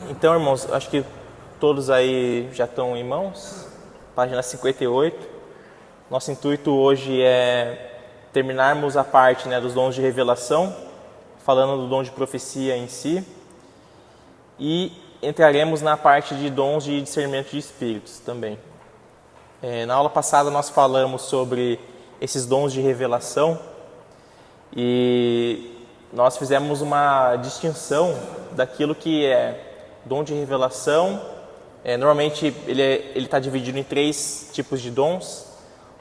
Então, irmãos, acho que todos aí já estão em mãos. Página 58. Nosso intuito hoje é terminarmos a parte, dos dons de revelação, falando do dom de profecia em si. E entraremos na parte de dons de discernimento de espíritos também. Na aula passada nós falamos sobre esses dons de revelação e nós fizemos uma distinção daquilo que é dom de revelação. Normalmente ele está dividido em 3 tipos de dons: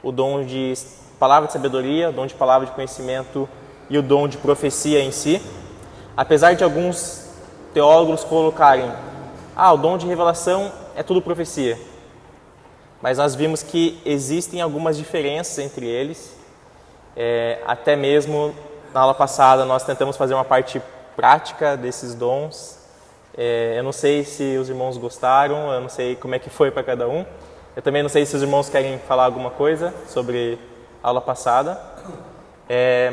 o dom de palavra de sabedoria, o dom de palavra de conhecimento e o dom de profecia em si. Apesar de alguns teólogos colocarem, o dom de revelação é tudo profecia, mas nós vimos que existem algumas diferenças entre eles. Até mesmo na aula passada nós tentamos fazer uma parte prática desses dons. Eu não sei se os irmãos gostaram, eu não sei como é que foi para cada um. Eu também não sei se os irmãos querem falar alguma coisa sobre a aula passada,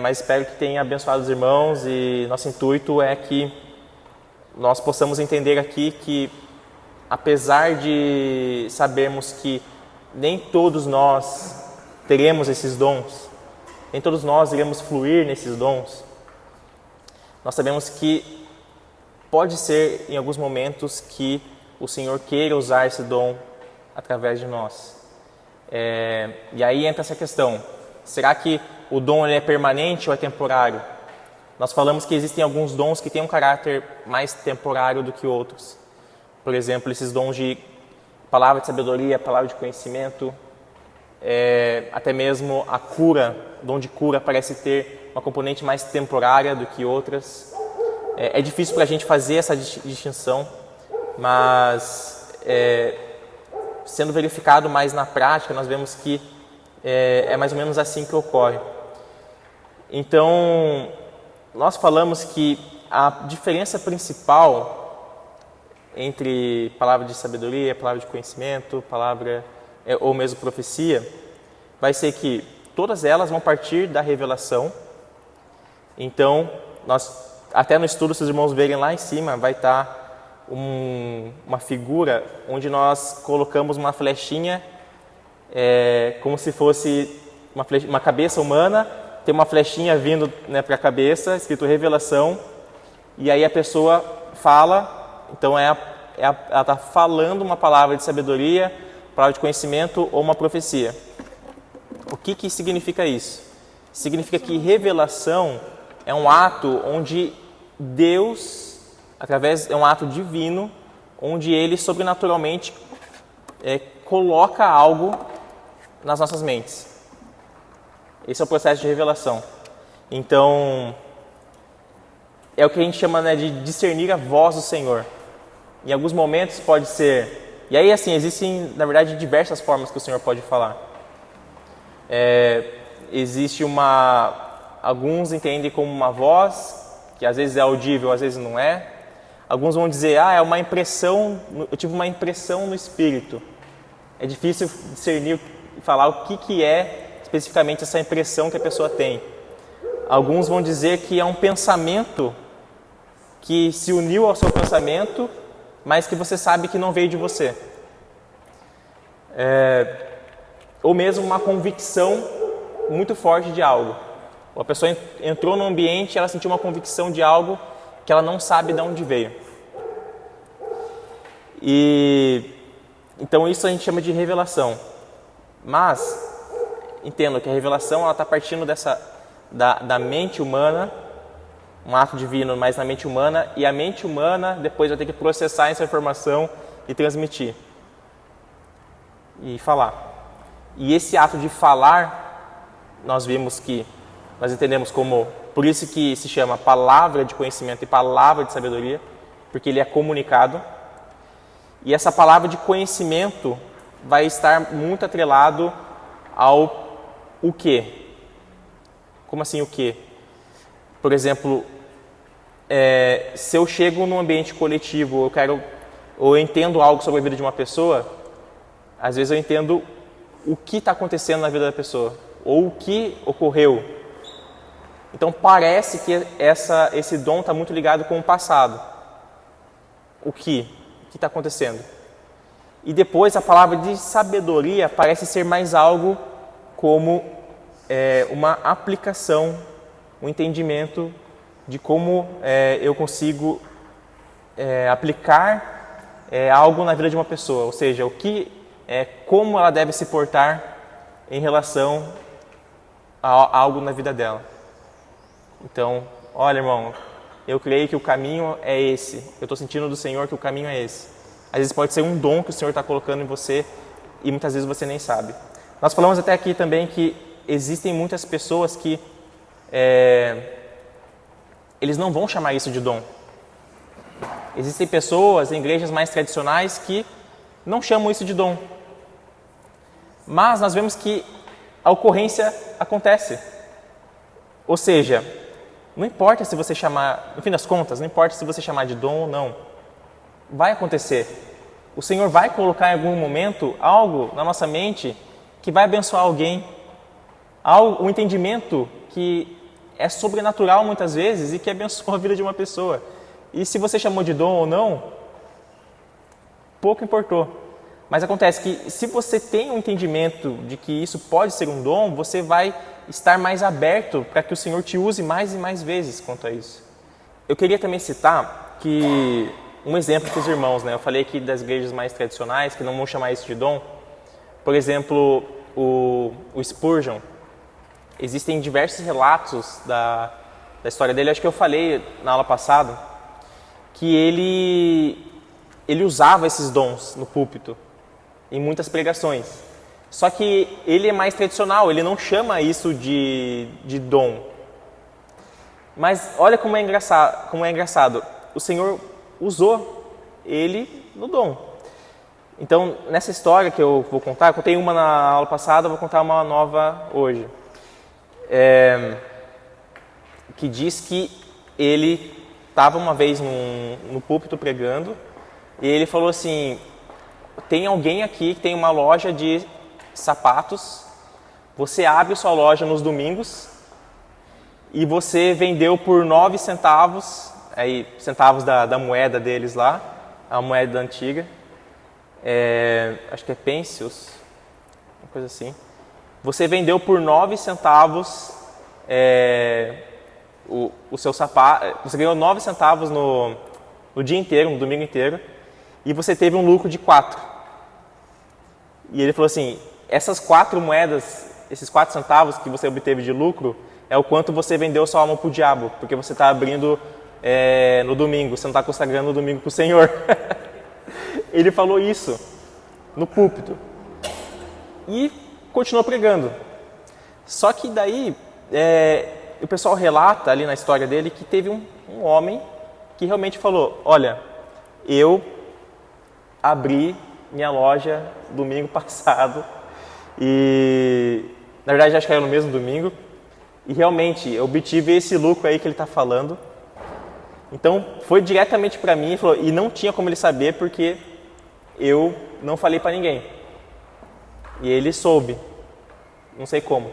mas espero que tenha abençoado os irmãos, e nosso intuito é que nós possamos entender aqui que, apesar de sabermos que nem todos nós teremos esses dons, nem todos nós iremos fluir nesses dons, nós sabemos que pode ser em alguns momentos que o Senhor queira usar esse dom através de nós. E aí entra essa questão: será que o dom ele é permanente ou é temporário? Nós falamos que existem alguns dons que têm um caráter mais temporário do que outros. Por exemplo, esses dons de palavra de sabedoria, palavra de conhecimento, até mesmo a cura, o dom de cura parece ter uma componente mais temporária do que outras. É difícil para a gente fazer essa distinção, mas sendo verificado mais na prática, nós vemos que é mais ou menos assim que ocorre. Então, nós falamos que a diferença principal entre palavra de sabedoria, palavra de conhecimento, palavra ou mesmo profecia, vai ser que todas elas vão partir da revelação. Então, até no estudo, se os irmãos verem lá em cima, vai estar uma figura onde nós colocamos uma flechinha, como se fosse uma cabeça humana, tem uma flechinha vindo para a cabeça, escrito revelação, e aí a pessoa fala. Então ela está falando uma palavra de sabedoria, palavra de conhecimento ou uma profecia. O que significa isso? Significa que revelação é um ato onde Deus, é um ato divino, onde Ele sobrenaturalmente coloca algo nas nossas mentes. Esse é o processo de revelação. Então, é o que a gente chama de discernir a voz do Senhor. Em alguns momentos pode ser... E aí, assim, existem, na verdade, diversas formas que o Senhor pode falar. Existe alguns entendem como uma voz, que às vezes é audível, às vezes não é. Alguns vão dizer, é uma impressão, eu tive uma impressão no espírito. É difícil discernir e falar o que é especificamente essa impressão que a pessoa tem. Alguns vão dizer que é um pensamento que se uniu ao seu pensamento, mas que você sabe que não veio de você. Ou mesmo uma convicção muito forte de algo. A pessoa entrou no ambiente e ela sentiu uma convicção de algo que ela não sabe de onde veio. Então isso a gente chama de revelação. Mas entendo que a revelação está partindo da mente humana, um ato divino, mas na mente humana, e a mente humana depois vai ter que processar essa informação e transmitir. E falar. E esse ato de falar, nós entendemos como, por isso que se chama palavra de conhecimento e palavra de sabedoria, porque ele é comunicado. E essa palavra de conhecimento vai estar muito atrelado ao o quê? Como assim o quê? Por exemplo, se eu chego num ambiente coletivo, eu entendo algo sobre a vida de uma pessoa, às vezes eu entendo o que está acontecendo na vida da pessoa, ou o que ocorreu. Então parece que esse dom está muito ligado com o passado. o que está acontecendo. E depois a palavra de sabedoria parece ser mais algo como uma aplicação, um entendimento de como eu consigo aplicar algo na vida de uma pessoa, ou seja, como ela deve se portar em relação a algo na vida dela. Então, olha, irmão, eu creio que o caminho é esse. Eu estou sentindo do Senhor que o caminho é esse. Às vezes pode ser um dom que o Senhor está colocando em você e muitas vezes você nem sabe. Nós falamos até aqui também que existem muitas pessoas que eles não vão chamar isso de dom. Existem pessoas em igrejas mais tradicionais que não chamam isso de dom. Mas nós vemos que a ocorrência acontece. Ou seja, não importa se você chamar, no fim das contas, não importa se você chamar de dom ou não, vai acontecer. O Senhor vai colocar em algum momento algo na nossa mente que vai abençoar alguém, um entendimento que é sobrenatural muitas vezes e que abençoa a vida de uma pessoa. E se você chamou de dom ou não, pouco importou. Mas acontece que se você tem um entendimento de que isso pode ser um dom, você vai estar mais aberto para que o Senhor te use mais e mais vezes quanto a isso. Eu queria também citar que um exemplo para os irmãos, né? Eu falei aqui das igrejas mais tradicionais que não vão chamar isso de dom. Por exemplo, o Spurgeon. Existem diversos relatos da história dele. Acho que eu falei na aula passada que ele usava esses dons no púlpito em muitas pregações. Só que ele é mais tradicional, ele não chama isso de dom. Mas olha como é engraçado. O Senhor usou ele no dom. Então, nessa história que eu vou contar, eu contei uma na aula passada, eu vou contar uma nova hoje. Que diz que ele estava uma vez no púlpito pregando e ele falou assim: tem alguém aqui que tem uma loja de sapatos, você abre sua loja nos domingos e você vendeu por 9 centavos, aí, centavos da moeda deles lá, a moeda antiga, acho que é pencils, uma coisa assim. Você vendeu por 9 centavos o seu sapato, você ganhou 9 centavos no dia inteiro, no domingo inteiro, e você teve um lucro de 4. E ele falou assim: essas 4 moedas, esses 4 centavos que você obteve de lucro, é o quanto você vendeu sua alma para o diabo, porque você está abrindo no domingo, você não está consagrando o domingo para o Senhor. Ele falou isso no púlpito e continuou pregando. Só que daí o pessoal relata ali na história dele que teve um homem que realmente falou: olha, eu abri minha loja domingo passado e, na verdade, acho que era no mesmo domingo, e realmente eu obtive esse lucro aí que ele está falando. Então, foi diretamente para mim e não tinha como ele saber porque eu não falei para ninguém. E ele soube, não sei como.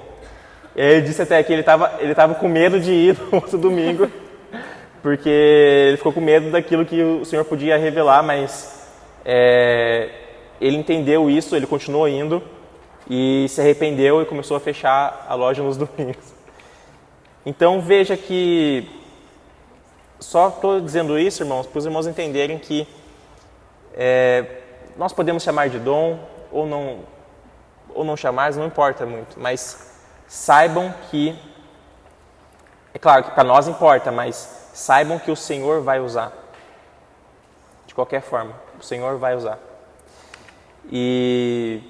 E aí ele disse até que ele estava com medo de ir no outro domingo, porque ele ficou com medo daquilo que o Senhor podia revelar, mas ele entendeu isso, ele continuou indo e se arrependeu e começou a fechar a loja nos domingos. Então veja que só estou dizendo isso, irmãos, para os irmãos entenderem que nós podemos chamar de dom ou não chamar, não importa muito, mas saibam que, é claro que para nós importa, mas saibam que o Senhor vai usar. De qualquer forma, o Senhor vai usar. E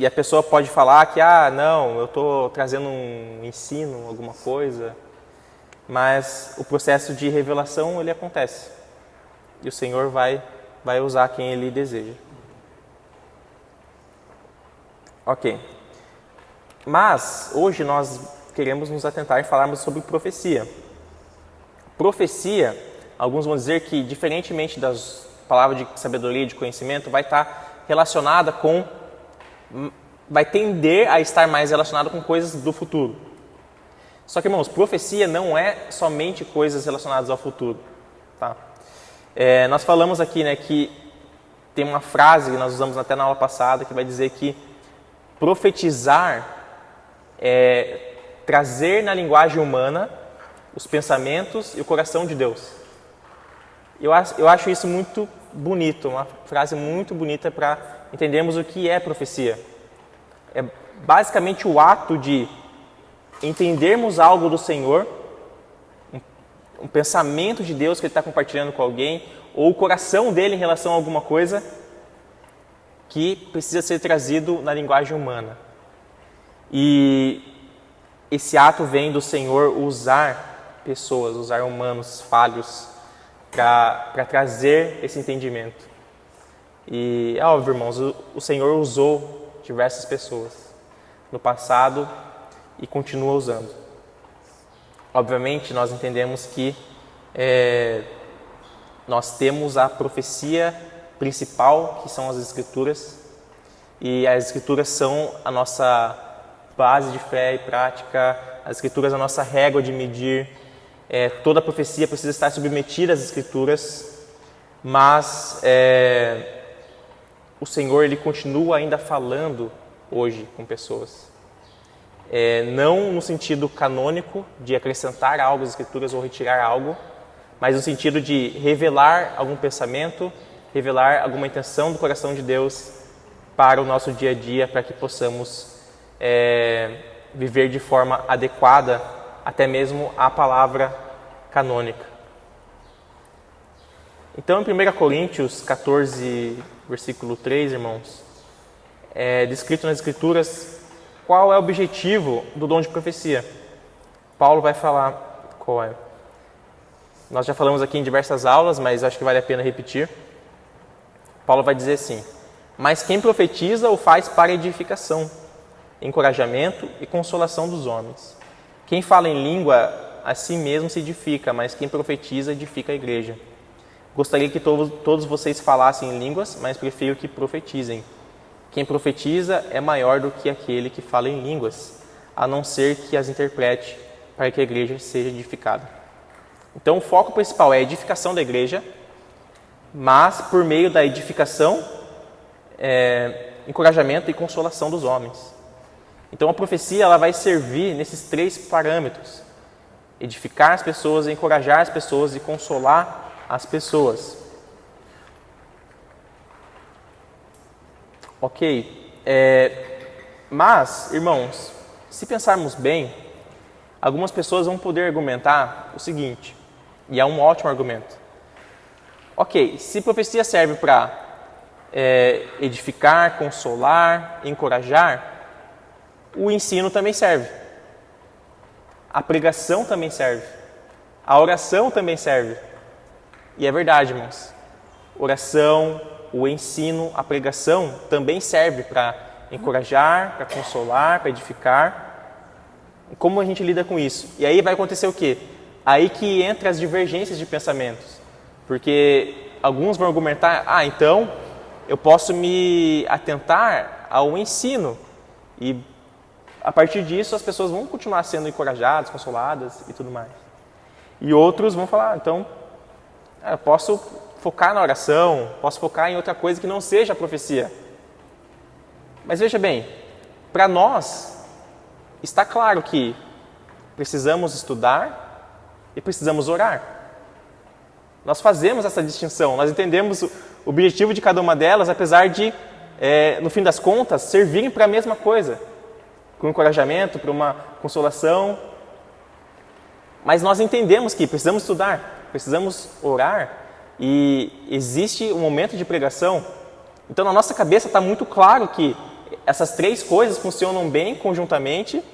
a pessoa pode falar que, não, eu estou trazendo um ensino, alguma coisa, mas o processo de revelação, ele acontece. E o Senhor vai usar quem Ele deseja. Ok. Mas, hoje nós queremos nos atentar e falarmos sobre profecia. Profecia, alguns vão dizer que, diferentemente das palavras de sabedoria e de conhecimento, vai estar relacionada vai tender a estar mais relacionada com coisas do futuro. Só que, irmãos, profecia não é somente coisas relacionadas ao futuro, tá? Nós falamos aqui, né, que tem uma frase que nós usamos até na aula passada que vai dizer que profetizar é trazer na linguagem humana os pensamentos e o coração de Deus. Eu acho isso muito bonito, uma frase muito bonita para entendermos o que é profecia. É basicamente o ato de entendermos algo do Senhor, um pensamento de Deus que Ele está compartilhando com alguém, ou o coração dele em relação a alguma coisa que precisa ser trazido na linguagem humana. E esse ato vem do Senhor usar pessoas, usar humanos falhos para trazer esse entendimento. E é óbvio, irmãos, o Senhor usou diversas pessoas no passado e continua usando. Obviamente, nós entendemos que nós temos a profecia principal, que são as Escrituras, e as Escrituras são a nossa base de fé e prática, as Escrituras são a nossa régua de medir. Toda profecia precisa estar submetida às Escrituras, mas o Senhor Ele continua ainda falando hoje com pessoas. Não no sentido canônico de acrescentar algo às Escrituras ou retirar algo, mas no sentido de revelar algum pensamento, revelar alguma intenção do coração de Deus para o nosso dia a dia, para que possamos viver de forma adequada até mesmo à palavra canônica. Então, em 1 Coríntios 14, versículo 3, irmãos, é descrito nas Escrituras qual é o objetivo do dom de profecia. Paulo vai falar qual é. Nós já falamos aqui em diversas aulas, mas acho que vale a pena repetir. Paulo vai dizer assim: mas quem profetiza o faz para edificação, encorajamento e consolação dos homens. Quem fala em língua a si mesmo se edifica, mas quem profetiza edifica a igreja. Gostaria que todos vocês falassem em línguas, mas prefiro que profetizem. Quem profetiza é maior do que aquele que fala em línguas, a não ser que as interprete para que a igreja seja edificada. Então o foco principal é a edificação da igreja, mas por meio da edificação, encorajamento e consolação dos homens. Então a profecia ela vai servir nesses 3 parâmetros: edificar as pessoas, encorajar as pessoas e consolar as pessoas. Ok, mas, irmãos, se pensarmos bem, algumas pessoas vão poder argumentar o seguinte, e é um ótimo argumento. Ok, se profecia serve para edificar, consolar, encorajar, o ensino também serve. A pregação também serve. A oração também serve. E é verdade, irmãos. Oração, o ensino, a pregação também serve para encorajar, para consolar, para edificar. Como a gente lida com isso? E aí vai acontecer o quê? Aí que entra as divergências de pensamentos. Porque alguns vão argumentar, então eu posso me atentar ao ensino. E a partir disso as pessoas vão continuar sendo encorajadas, consoladas e tudo mais. E outros vão falar, então eu posso focar na oração, posso focar em outra coisa que não seja a profecia. Mas veja bem, para nós está claro que precisamos estudar e precisamos orar. Nós fazemos essa distinção, nós entendemos o objetivo de cada uma delas, apesar de, no fim das contas, servirem para a mesma coisa, para um encorajamento, para uma consolação. Mas nós entendemos que precisamos estudar, precisamos orar, e existe um momento de pregação. Então, na nossa cabeça está muito claro que essas 3 coisas funcionam bem conjuntamente,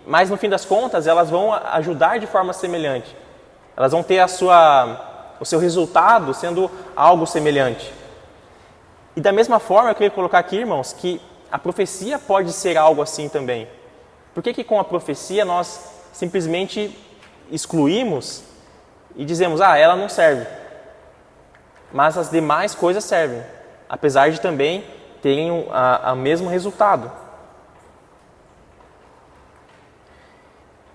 mas no fim das contas elas vão ajudar de forma semelhante. Elas vão ter o seu resultado sendo algo semelhante. E da mesma forma, eu queria colocar aqui, irmãos, que a profecia pode ser algo assim também. Por que com a profecia nós simplesmente excluímos e dizemos, ela não serve? Mas as demais coisas servem, apesar de também terem o mesmo resultado.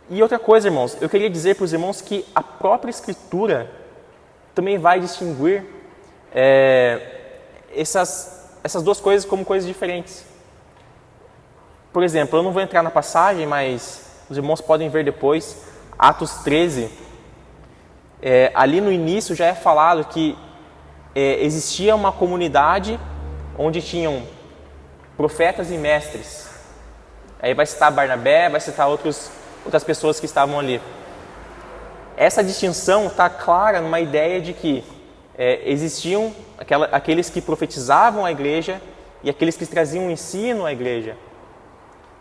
E outra coisa, irmãos, eu queria dizer para os irmãos que a própria Escritura, também vai distinguir essas duas coisas como coisas diferentes. Por exemplo, eu não vou entrar na passagem, mas os irmãos podem ver depois, Atos 13, ali no início já é falado que existia uma comunidade onde tinham profetas e mestres. Aí vai citar Barnabé, vai citar outras pessoas que estavam ali. Essa distinção está clara numa ideia de que existiam aqueles que profetizavam a igreja e aqueles que traziam o ensino à igreja.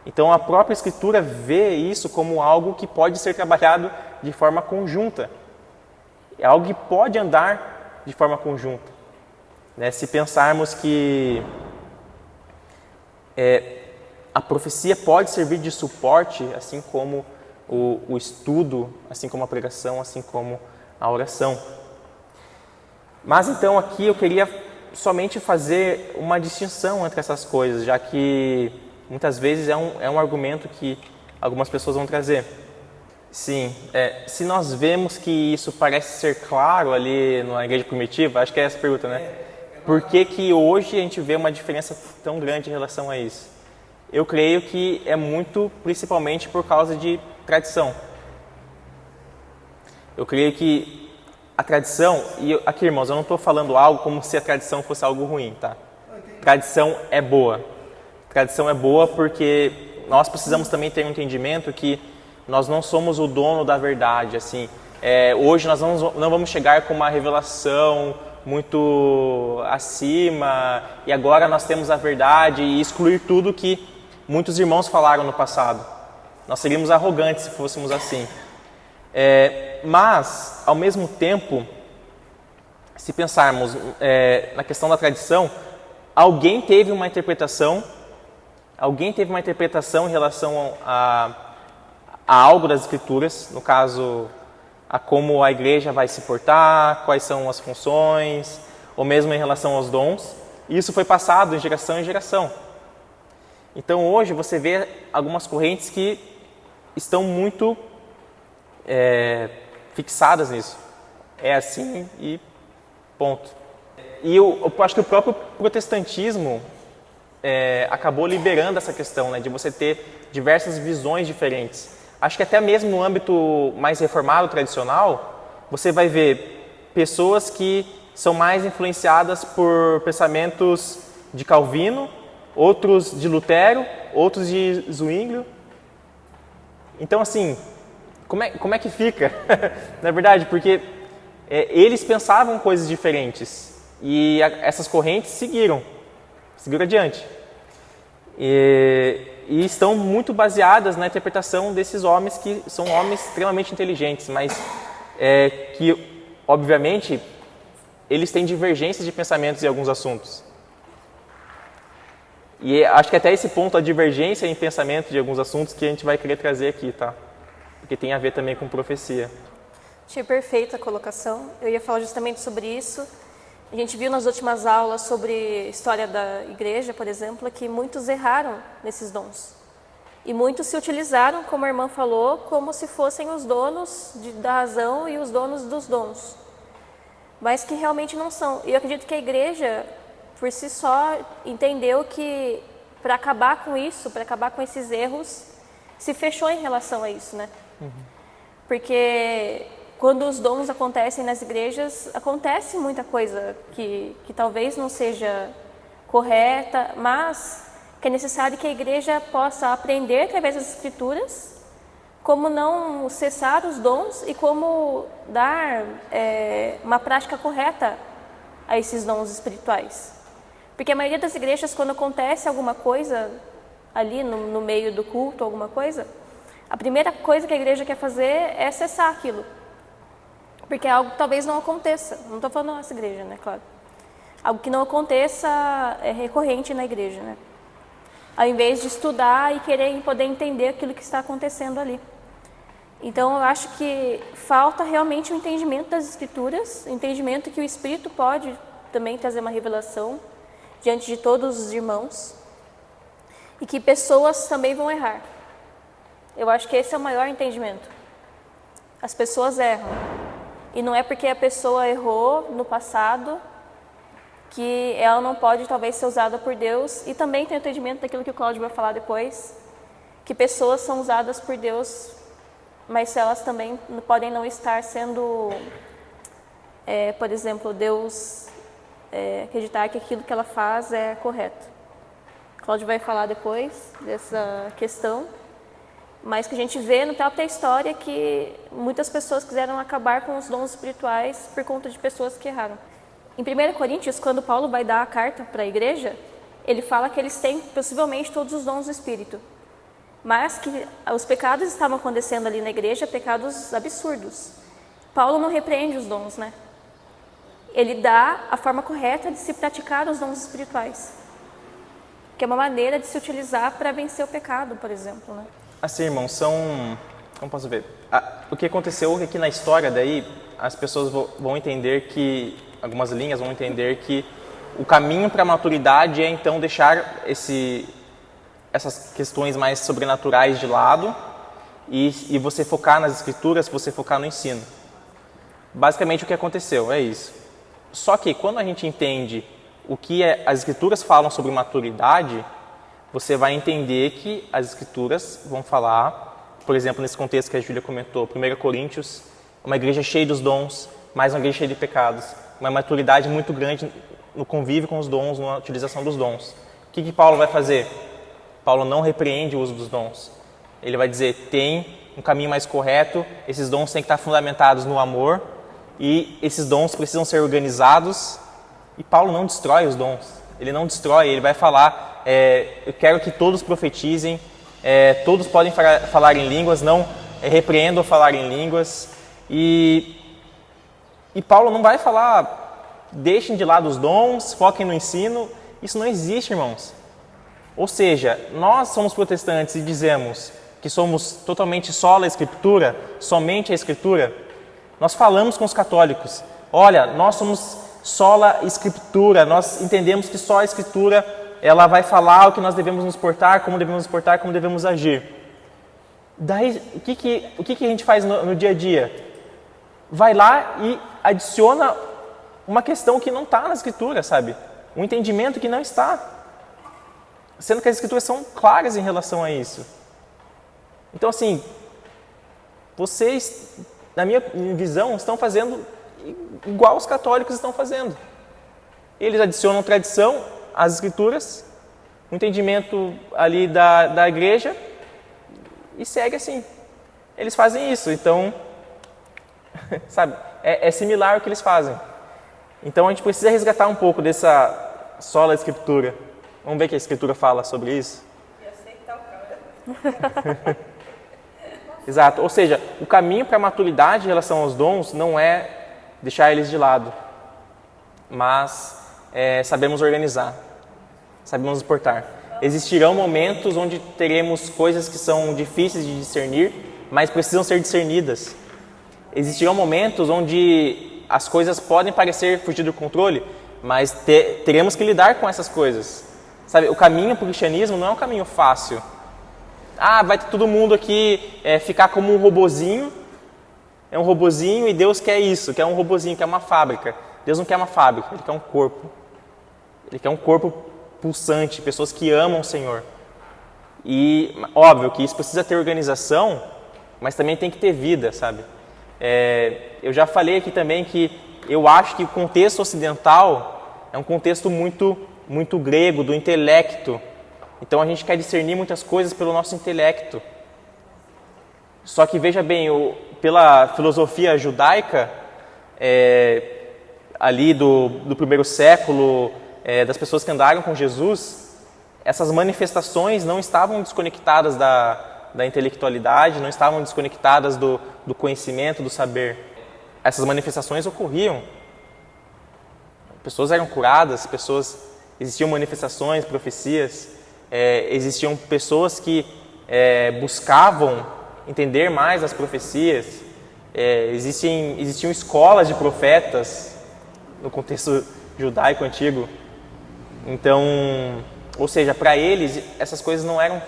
Então a própria Escritura vê isso como algo que pode ser trabalhado de forma conjunta. É algo que pode andar de forma conjunta. Se pensarmos que a profecia pode servir de suporte, assim como o estudo, assim como a pregação, assim como a oração. Mas então aqui eu queria somente fazer uma distinção entre essas coisas, já que muitas vezes é um argumento que algumas pessoas vão trazer. Sim, se nós vemos que isso parece ser claro ali na igreja primitiva, acho que é essa a pergunta, né? Por que hoje a gente vê uma diferença tão grande em relação a isso? Eu creio que é muito, principalmente por causa de tradição. Eu creio que a tradição, e aqui, irmãos, eu não estou falando algo como se a tradição fosse algo ruim, tá? Tradição é boa. Tradição é boa porque nós precisamos também ter um entendimento que nós não somos o dono da verdade, assim. Hoje nós não vamos chegar com uma revelação muito acima e agora nós temos a verdade e excluir tudo que muitos irmãos falaram no passado. Nós seríamos arrogantes se fôssemos assim. Mas, ao mesmo tempo, se pensarmos na questão da tradição, alguém teve uma interpretação em relação a algo das Escrituras, no caso, a como a igreja vai se portar, quais são as funções, ou mesmo em relação aos dons. E isso foi passado de geração em geração. Então, hoje, você vê algumas correntes que estão muito fixadas nisso. É assim e ponto. E eu acho que o próprio protestantismo acabou liberando essa questão, né, de você ter diversas visões diferentes. Acho que até mesmo no âmbito mais reformado, tradicional, você vai ver pessoas que são mais influenciadas por pensamentos de Calvino, outros de Lutero, outros de Zwinglio. Então, assim, como é que fica? Na verdade, porque eles pensavam coisas diferentes e essas correntes seguiram adiante. E estão muito baseadas na interpretação desses homens que são homens extremamente inteligentes, mas que, obviamente, eles têm divergências de pensamentos em alguns assuntos. E acho que até esse ponto, a divergência em pensamento de alguns assuntos que a gente vai querer trazer aqui, tá? Porque tem a ver também com profecia. Achei perfeita a colocação. Eu ia falar justamente sobre isso. A gente viu nas últimas aulas sobre história da igreja, por exemplo, que muitos erraram nesses dons. E muitos se utilizaram, como a irmã falou, como se fossem os donos da razão e os donos dos dons. Mas que realmente não são. E eu acredito que a igreja, por si só, entendeu que para acabar com isso, para acabar com esses erros, se fechou em relação a isso, né? Porque quando os dons acontecem nas igrejas, acontece muita coisa que talvez não seja correta, mas que é necessário que a igreja possa aprender através das Escrituras como não cessar os dons e como dar uma prática correta a esses dons espirituais. Porque a maioria das igrejas, quando acontece alguma coisa ali no meio do culto, alguma coisa, a primeira coisa que a igreja quer fazer é cessar aquilo. Porque é algo que talvez não aconteça. Não estou falando da nossa igreja, né? Claro. Algo que não aconteça é recorrente na igreja, né? Ao invés de estudar e querer poder entender aquilo que está acontecendo ali. Então, eu acho que falta realmente o entendimento das Escrituras, o entendimento que o Espírito pode também trazer uma revelação diante de todos os irmãos e que pessoas também vão errar. Eu acho que esse é o maior entendimento. As pessoas erram. E não é porque a pessoa errou no passado que ela não pode talvez ser usada por Deus. E também tem o entendimento daquilo que o Cláudio vai falar depois, que pessoas são usadas por Deus, mas elas também podem não estar sendo, por exemplo, Deus acreditar que aquilo que ela faz é correto. O Cláudio vai falar depois dessa questão, mas que a gente vê no própria história que muitas pessoas quiseram acabar com os dons espirituais por conta de pessoas que erraram. Em 1 Coríntios, quando Paulo vai dar a carta para a igreja, ele fala que eles têm possivelmente todos os dons do Espírito, mas que os pecados estavam acontecendo ali na igreja, pecados absurdos. Paulo não repreende os dons, né? Ele dá a forma correta de se praticar os dons espirituais, que é uma maneira de se utilizar para vencer o pecado, por exemplo, né? Assim, irmãos, como posso ver? O que aconteceu aqui na história, daí as pessoas vão entender que, algumas linhas vão entender que o caminho para a maturidade é então deixar essas questões mais sobrenaturais de lado e você focar nas escrituras, você focar no ensino. Basicamente o que aconteceu é isso. Só que quando a gente entende o que as escrituras falam sobre maturidade, você vai entender que as escrituras vão falar, por exemplo, nesse contexto que a Júlia comentou, 1 Coríntios, uma igreja cheia dos dons, mas uma igreja cheia de pecados. Uma maturidade muito grande no convívio com os dons, na utilização dos dons. O que Paulo vai fazer? Paulo não repreende o uso dos dons. Ele vai dizer, tem um caminho mais correto, esses dons têm que estar fundamentados no amor e esses dons precisam ser organizados. E Paulo não destrói os dons. Ele não destrói, ele vai falar, eu quero que todos profetizem, todos podem falar em línguas, não repreendam falar em línguas. E Paulo não vai falar, deixem de lado os dons, foquem no ensino. Isso não existe, irmãos. Ou seja, nós somos protestantes e dizemos que somos totalmente sola Escritura, somente a Escritura. Nós falamos com os católicos, olha, nós somos sola Escritura, nós entendemos que só a Escritura ela vai falar o que nós devemos nos portar, como devemos agir. Daí, o que a gente faz no dia a dia? Vai lá e adiciona uma questão que não está na Escritura, sabe? Um entendimento que não está. Sendo que as Escrituras são claras em relação a isso. Então, assim, vocês, na minha visão, estão fazendo igual os católicos estão fazendo. Eles adicionam tradição às Escrituras, um entendimento ali da igreja, e segue assim. Eles fazem isso, então, sabe, é similar ao que eles fazem. Então, a gente precisa resgatar um pouco dessa sola Escritura. Vamos ver o que a Escritura fala sobre isso? Eu sei que tá o cara. Exato. Ou seja, o caminho para a maturidade em relação aos dons não é deixar eles de lado, mas sabemos organizar, sabemos nos portar. Existirão momentos onde teremos coisas que são difíceis de discernir, mas precisam ser discernidas. Existirão momentos onde as coisas podem parecer fugir do controle, mas teremos que lidar com essas coisas. Sabe, o caminho para o cristianismo não é um caminho fácil. Vai ter todo mundo aqui ficar como um robozinho. É um robozinho e Deus quer isso, quer um robozinho, quer uma fábrica. Deus não quer uma fábrica, Ele quer um corpo. Ele quer um corpo pulsante, pessoas que amam o Senhor. E, óbvio que isso precisa ter organização, mas também tem que ter vida, sabe? Eu já falei aqui também que eu acho que o contexto ocidental é um contexto muito grego, do intelecto. Então a gente quer discernir muitas coisas pelo nosso intelecto. Só que veja bem, pela filosofia judaica, ali do primeiro século, das pessoas que andaram com Jesus, essas manifestações não estavam desconectadas da intelectualidade, não estavam desconectadas do conhecimento, do saber. Essas manifestações ocorriam. Pessoas eram curadas, existiam manifestações, profecias, existiam pessoas que buscavam entender mais as profecias, existiam escolas de profetas no contexto judaico antigo. Então, ou seja, para eles essas coisas não eram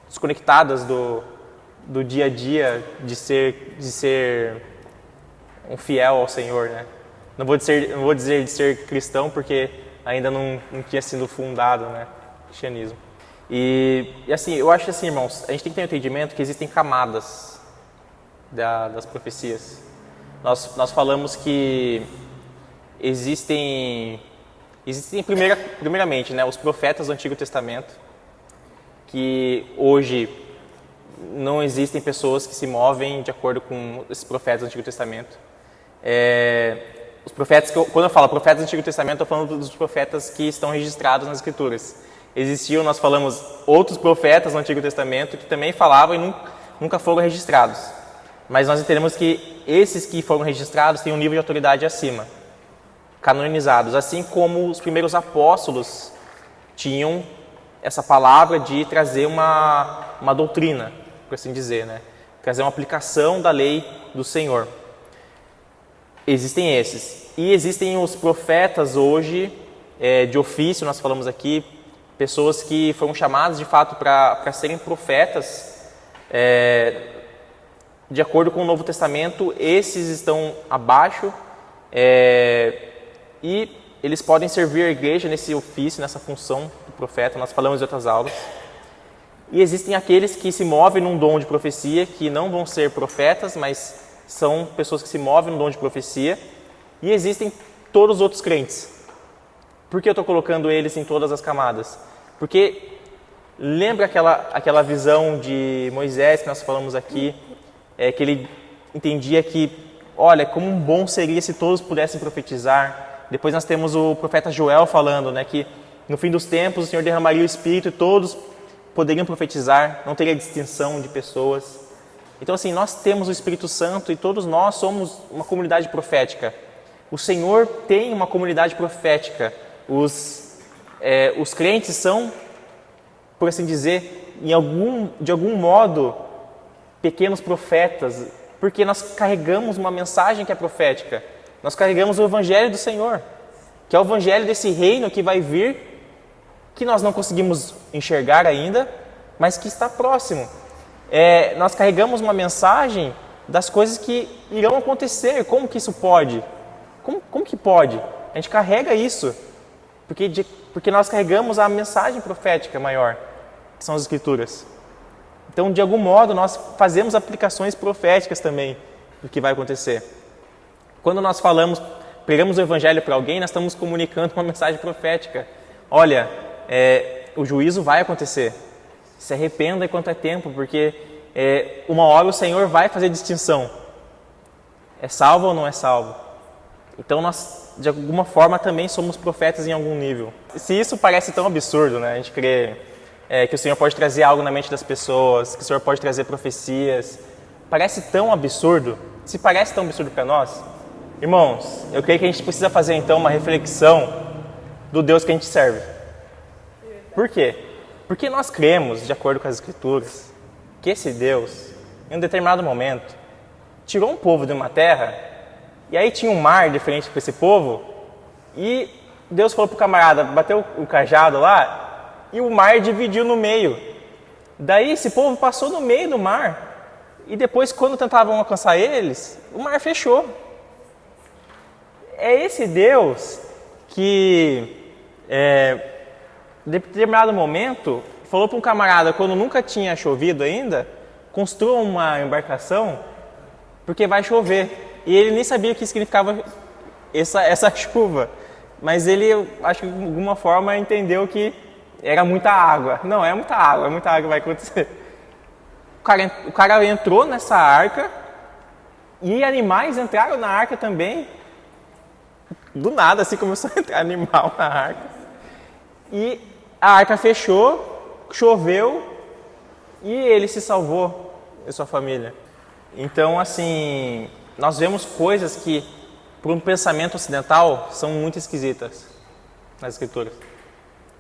desconectadas do dia a dia de ser um fiel ao Senhor, né? Não vou dizer de ser cristão, porque ainda não tinha sido fundado, né, o cristianismo. E assim, eu acho assim, irmãos, a gente tem que ter um entendimento que existem camadas das profecias. Nós falamos que existem primeiramente, né, os profetas do Antigo Testamento, que hoje não existem pessoas que se movem de acordo com esses profetas do Antigo Testamento. Os profetas, quando eu falo profetas do Antigo Testamento, eu estou falando dos profetas que estão registrados nas Escrituras. Existiam, nós falamos, outros profetas no Antigo Testamento que também falavam e nunca foram registrados. Mas nós entendemos que esses que foram registrados têm um nível de autoridade acima, canonizados, assim como os primeiros apóstolos tinham essa palavra de trazer uma doutrina, por assim dizer, né? Trazer uma aplicação da lei do Senhor. Existem esses. E existem os profetas hoje, de ofício, nós falamos aqui, pessoas que foram chamadas de fato para serem profetas, de acordo com o Novo Testamento, esses estão abaixo, e eles podem servir a igreja nesse ofício, nessa função do profeta, nós falamos em outras aulas. E existem aqueles que se movem num dom de profecia, que não vão ser profetas, mas são pessoas que se movem num dom de profecia. E existem todos os outros crentes. Por que eu estou colocando eles em todas as camadas? Porque lembra aquela visão de Moisés que nós falamos aqui, que ele entendia que, olha, como bom seria se todos pudessem profetizar. Depois nós temos o profeta Joel falando, né, que no fim dos tempos o Senhor derramaria o Espírito e todos poderiam profetizar, não teria distinção de pessoas. Então assim, nós temos o Espírito Santo e todos nós somos uma comunidade profética. O Senhor tem uma comunidade profética. Os crentes são, por assim dizer, de algum modo, pequenos profetas, porque nós carregamos uma mensagem que é profética. Nós carregamos o Evangelho do Senhor, que é o Evangelho desse reino que vai vir, que nós não conseguimos enxergar ainda, mas que está próximo. Nós carregamos uma mensagem das coisas que irão acontecer. Como que isso pode? Como que pode? A gente carrega isso, porque nós carregamos a mensagem profética maior, que são as Escrituras. Então, de algum modo, nós fazemos aplicações proféticas também do que vai acontecer. Quando nós pregamos o Evangelho para alguém, nós estamos comunicando uma mensagem profética. Olha, o juízo vai acontecer. Se arrependa enquanto é tempo, porque uma hora o Senhor vai fazer distinção. É salvo ou não é salvo? Então nós, de alguma forma, também somos profetas em algum nível. Se isso parece tão absurdo, né? A gente crê que o Senhor pode trazer algo na mente das pessoas, que o Senhor pode trazer profecias. Parece tão absurdo. Se parece tão absurdo para nós, irmãos, eu creio que a gente precisa fazer então uma reflexão do Deus que a gente serve. Por quê? Porque nós cremos, de acordo com as Escrituras, que esse Deus, em um determinado momento, tirou um povo de uma terra, e aí tinha um mar de frente para esse povo, e Deus falou para o camarada, bateu o cajado lá, e o mar dividiu no meio. Daí esse povo passou no meio do mar, e depois, quando tentavam alcançar eles, o mar fechou. É esse Deus que, em determinado momento, falou para um camarada, quando nunca tinha chovido ainda, construa uma embarcação, porque vai chover. E ele nem sabia o que significava essa chuva. Mas ele, acho que de alguma forma, entendeu que era muita água. Não, é muita água que vai acontecer. O cara entrou nessa arca, e animais entraram na arca também. Do nada, assim, começou a entrar animal na arca. E a arca fechou, choveu, e ele se salvou e sua família. Então, assim, nós vemos coisas que, por um pensamento ocidental, são muito esquisitas nas Escrituras.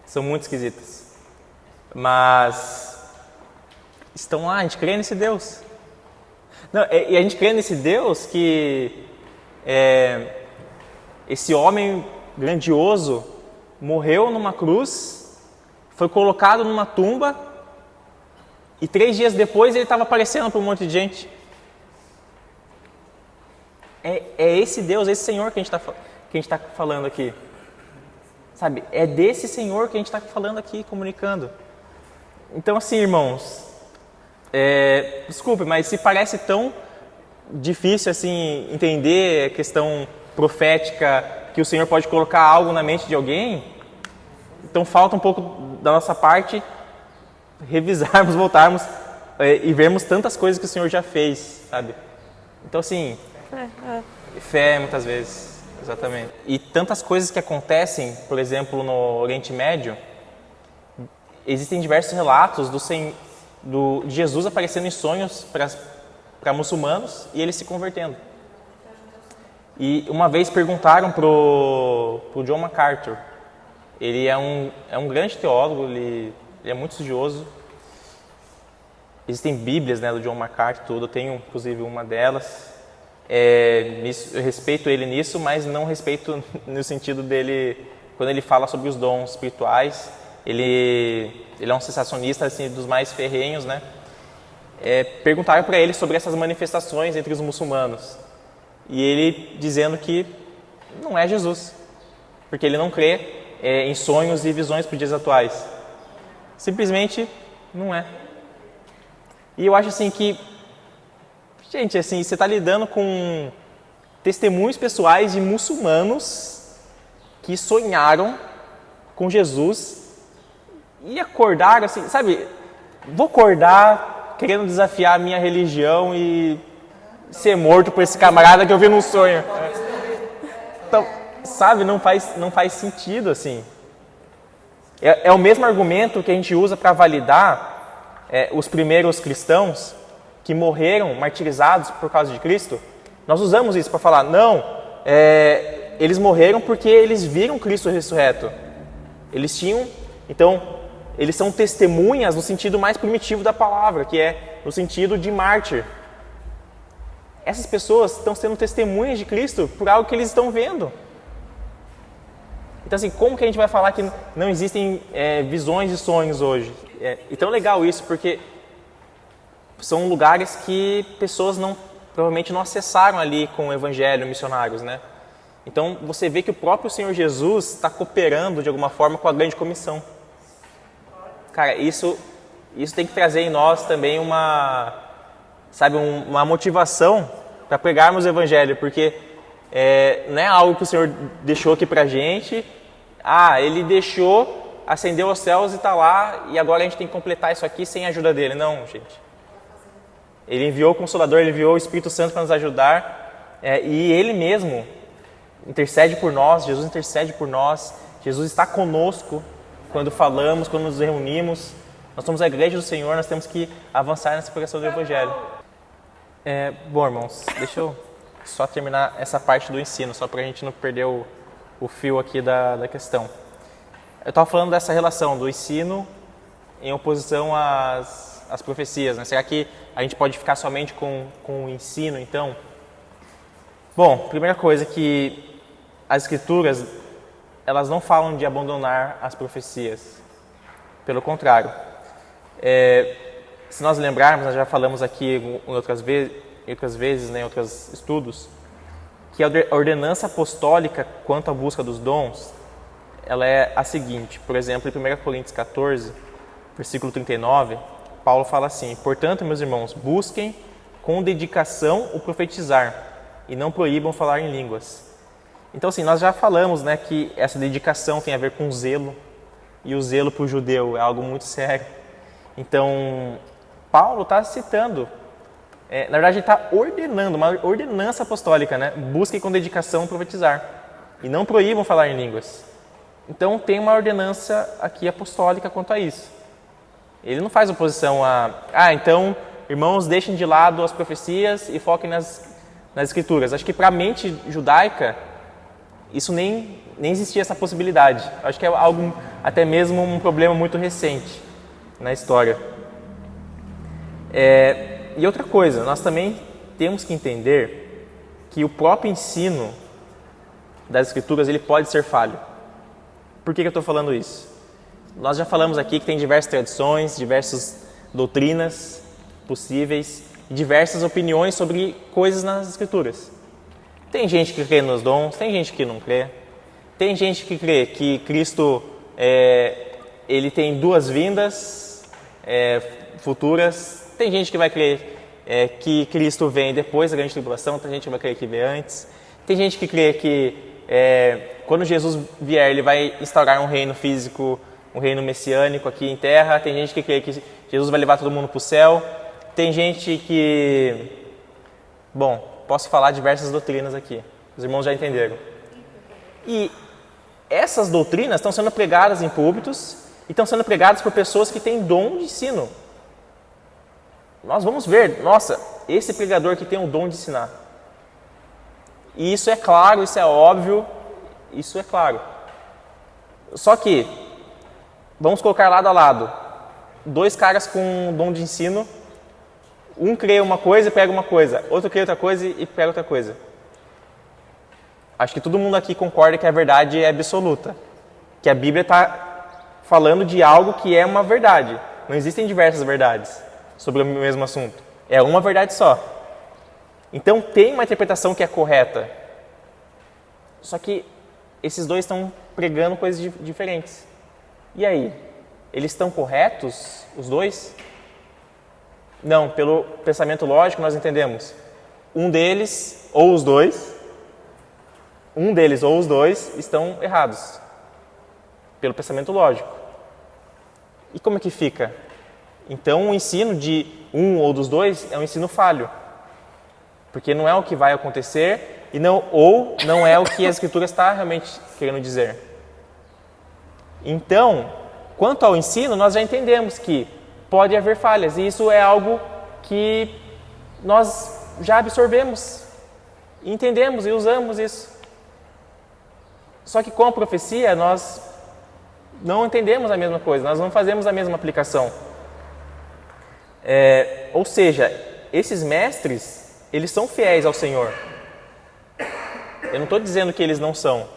São muito esquisitas. Mas estão lá, a gente crê nesse Deus. Não, e a gente crê nesse Deus que esse homem grandioso morreu numa cruz, foi colocado numa tumba, e 3 dias depois ele estava aparecendo para um monte de gente. É esse Deus, esse Senhor que a gente tá falando aqui. Sabe? É desse Senhor que a gente está falando aqui, comunicando. Então, assim, irmãos, desculpe, mas se parece tão difícil assim entender a questão profética, que o Senhor pode colocar algo na mente de alguém, então falta um pouco da nossa parte revisarmos, voltarmos e vermos tantas coisas que o Senhor já fez, sabe? Então, assim, fé muitas vezes, exatamente. E tantas coisas que acontecem, por exemplo, no Oriente Médio, existem diversos relatos de Jesus aparecendo em sonhos para muçulmanos e eles se convertendo. E uma vez perguntaram pro John MacArthur, ele é um grande teólogo, ele é muito estudioso. Existem bíblias, né, do John MacArthur, tudo. Eu tenho inclusive uma delas. Eu respeito ele nisso, mas não respeito no sentido dele, quando ele fala sobre os dons espirituais. Ele é um sensacionista assim, dos mais ferrenhos, né? Perguntaram para ele sobre essas manifestações entre os muçulmanos. E ele dizendo que não é Jesus, porque ele não crê em sonhos e visões para os dias atuais. Simplesmente não é. E eu acho assim que, gente, assim, você está lidando com testemunhos pessoais de muçulmanos que sonharam com Jesus e acordaram assim, sabe? Vou acordar querendo desafiar a minha religião e ser morto por esse camarada que eu vi num sonho. Então, sabe, não faz sentido assim. É o mesmo argumento que a gente usa para validar os primeiros cristãos que morreram martirizados por causa de Cristo. Nós usamos isso para falar, não, eles morreram porque eles viram Cristo ressurreto. Então, eles são testemunhas no sentido mais primitivo da palavra, que é no sentido de mártir. Essas pessoas estão sendo testemunhas de Cristo por algo que eles estão vendo. Então, assim, como que a gente vai falar que não existem visões e sonhos hoje? É tão legal isso, porque são lugares que pessoas provavelmente não acessaram ali com o evangelho, missionários, né? Então, você vê que o próprio Senhor Jesus está cooperando de alguma forma com a grande comissão. Cara, isso tem que trazer em nós também uma motivação para pregarmos o evangelho, porque não é algo que o Senhor deixou aqui pra gente. Ele deixou, ascendeu aos céus e está lá, e agora a gente tem que completar isso aqui sem a ajuda dele. Não, gente. Ele enviou o Consolador, ele enviou o Espírito Santo para nos ajudar, e ele mesmo intercede por nós, Jesus intercede por nós, Jesus está conosco quando falamos, quando nos reunimos. Nós somos a igreja do Senhor, nós temos que avançar nessa pregação do Evangelho. Bom, irmãos, deixa eu só terminar essa parte do ensino, só para a gente não perder o fio aqui da questão. Eu estava falando dessa relação do ensino em oposição às profecias, né? Será que a gente pode ficar somente com o ensino, então? Bom, primeira coisa que as Escrituras, elas não falam de abandonar as profecias. Pelo contrário. Se nós lembrarmos, nós já falamos aqui em outras vezes, né, em outros estudos, que a ordenança apostólica quanto à busca dos dons, ela é a seguinte. Por exemplo, em 1 Coríntios 14, versículo 39, Paulo fala assim: portanto, meus irmãos, busquem com dedicação o profetizar e não proíbam falar em línguas. Então, assim, nós já falamos, né, que essa dedicação tem a ver com zelo, e o zelo para o judeu é algo muito sério. Então, Paulo está citando, na verdade, ele está ordenando, uma ordenança apostólica, né? Busquem com dedicação profetizar e não proíbam falar em línguas. Então, tem uma ordenança aqui apostólica quanto a isso. Ele não faz oposição então, irmãos, deixem de lado as profecias e foquem nas Escrituras. Acho que para a mente judaica, isso nem existia essa possibilidade. Acho que é algo, até mesmo um problema muito recente na história. E outra coisa, nós também temos que entender que o próprio ensino das Escrituras, ele pode ser falho. Por que eu estou falando isso? Nós já falamos aqui que tem diversas tradições, diversas doutrinas possíveis, e diversas opiniões sobre coisas nas Escrituras. Tem gente que crê nos dons, tem gente que não crê. Tem gente que crê que Cristo ele tem duas vindas futuras. Tem gente que vai crer que Cristo vem depois da grande tribulação. Tem gente que vai crer que vem antes. Tem gente que crê que quando Jesus vier, ele vai instaurar um reino físico, um reino messiânico aqui em terra. Tem gente que crê que Jesus vai levar todo mundo para o céu. Tem gente que... Bom, posso falar diversas doutrinas aqui. Os irmãos já entenderam. E essas doutrinas estão sendo pregadas em púlpitos e estão sendo pregadas por pessoas que têm dom de ensino. Nós vamos ver, nossa, esse pregador que tem o dom de ensinar. E isso é claro, isso é óbvio, isso é claro. Só que, vamos colocar lado a lado. Dois caras com dom de ensino, um crê uma coisa e pega uma coisa, outro crê outra coisa e pega outra coisa. Acho que todo mundo aqui concorda que a verdade é absoluta. Que a Bíblia está falando de algo que é uma verdade. Não existem diversas verdades sobre o mesmo assunto. É uma verdade só. Então tem uma interpretação que é correta. Só que esses dois estão pregando coisas diferentes. E aí? Eles estão corretos, os dois? Não, pelo pensamento lógico nós entendemos. Um deles ou os dois estão errados. Pelo pensamento lógico. E como é que fica? Então o ensino de um ou dos dois é um ensino falho. Porque não é o que vai acontecer ou não é o que a Escritura está realmente querendo dizer. Então, quanto ao ensino, nós já entendemos que pode haver falhas. E isso é algo que nós já absorvemos, entendemos e usamos isso. Só que com a profecia, nós não entendemos a mesma coisa, nós não fazemos a mesma aplicação. Ou seja, esses mestres, eles são fiéis ao Senhor. Eu não estou dizendo que eles não são.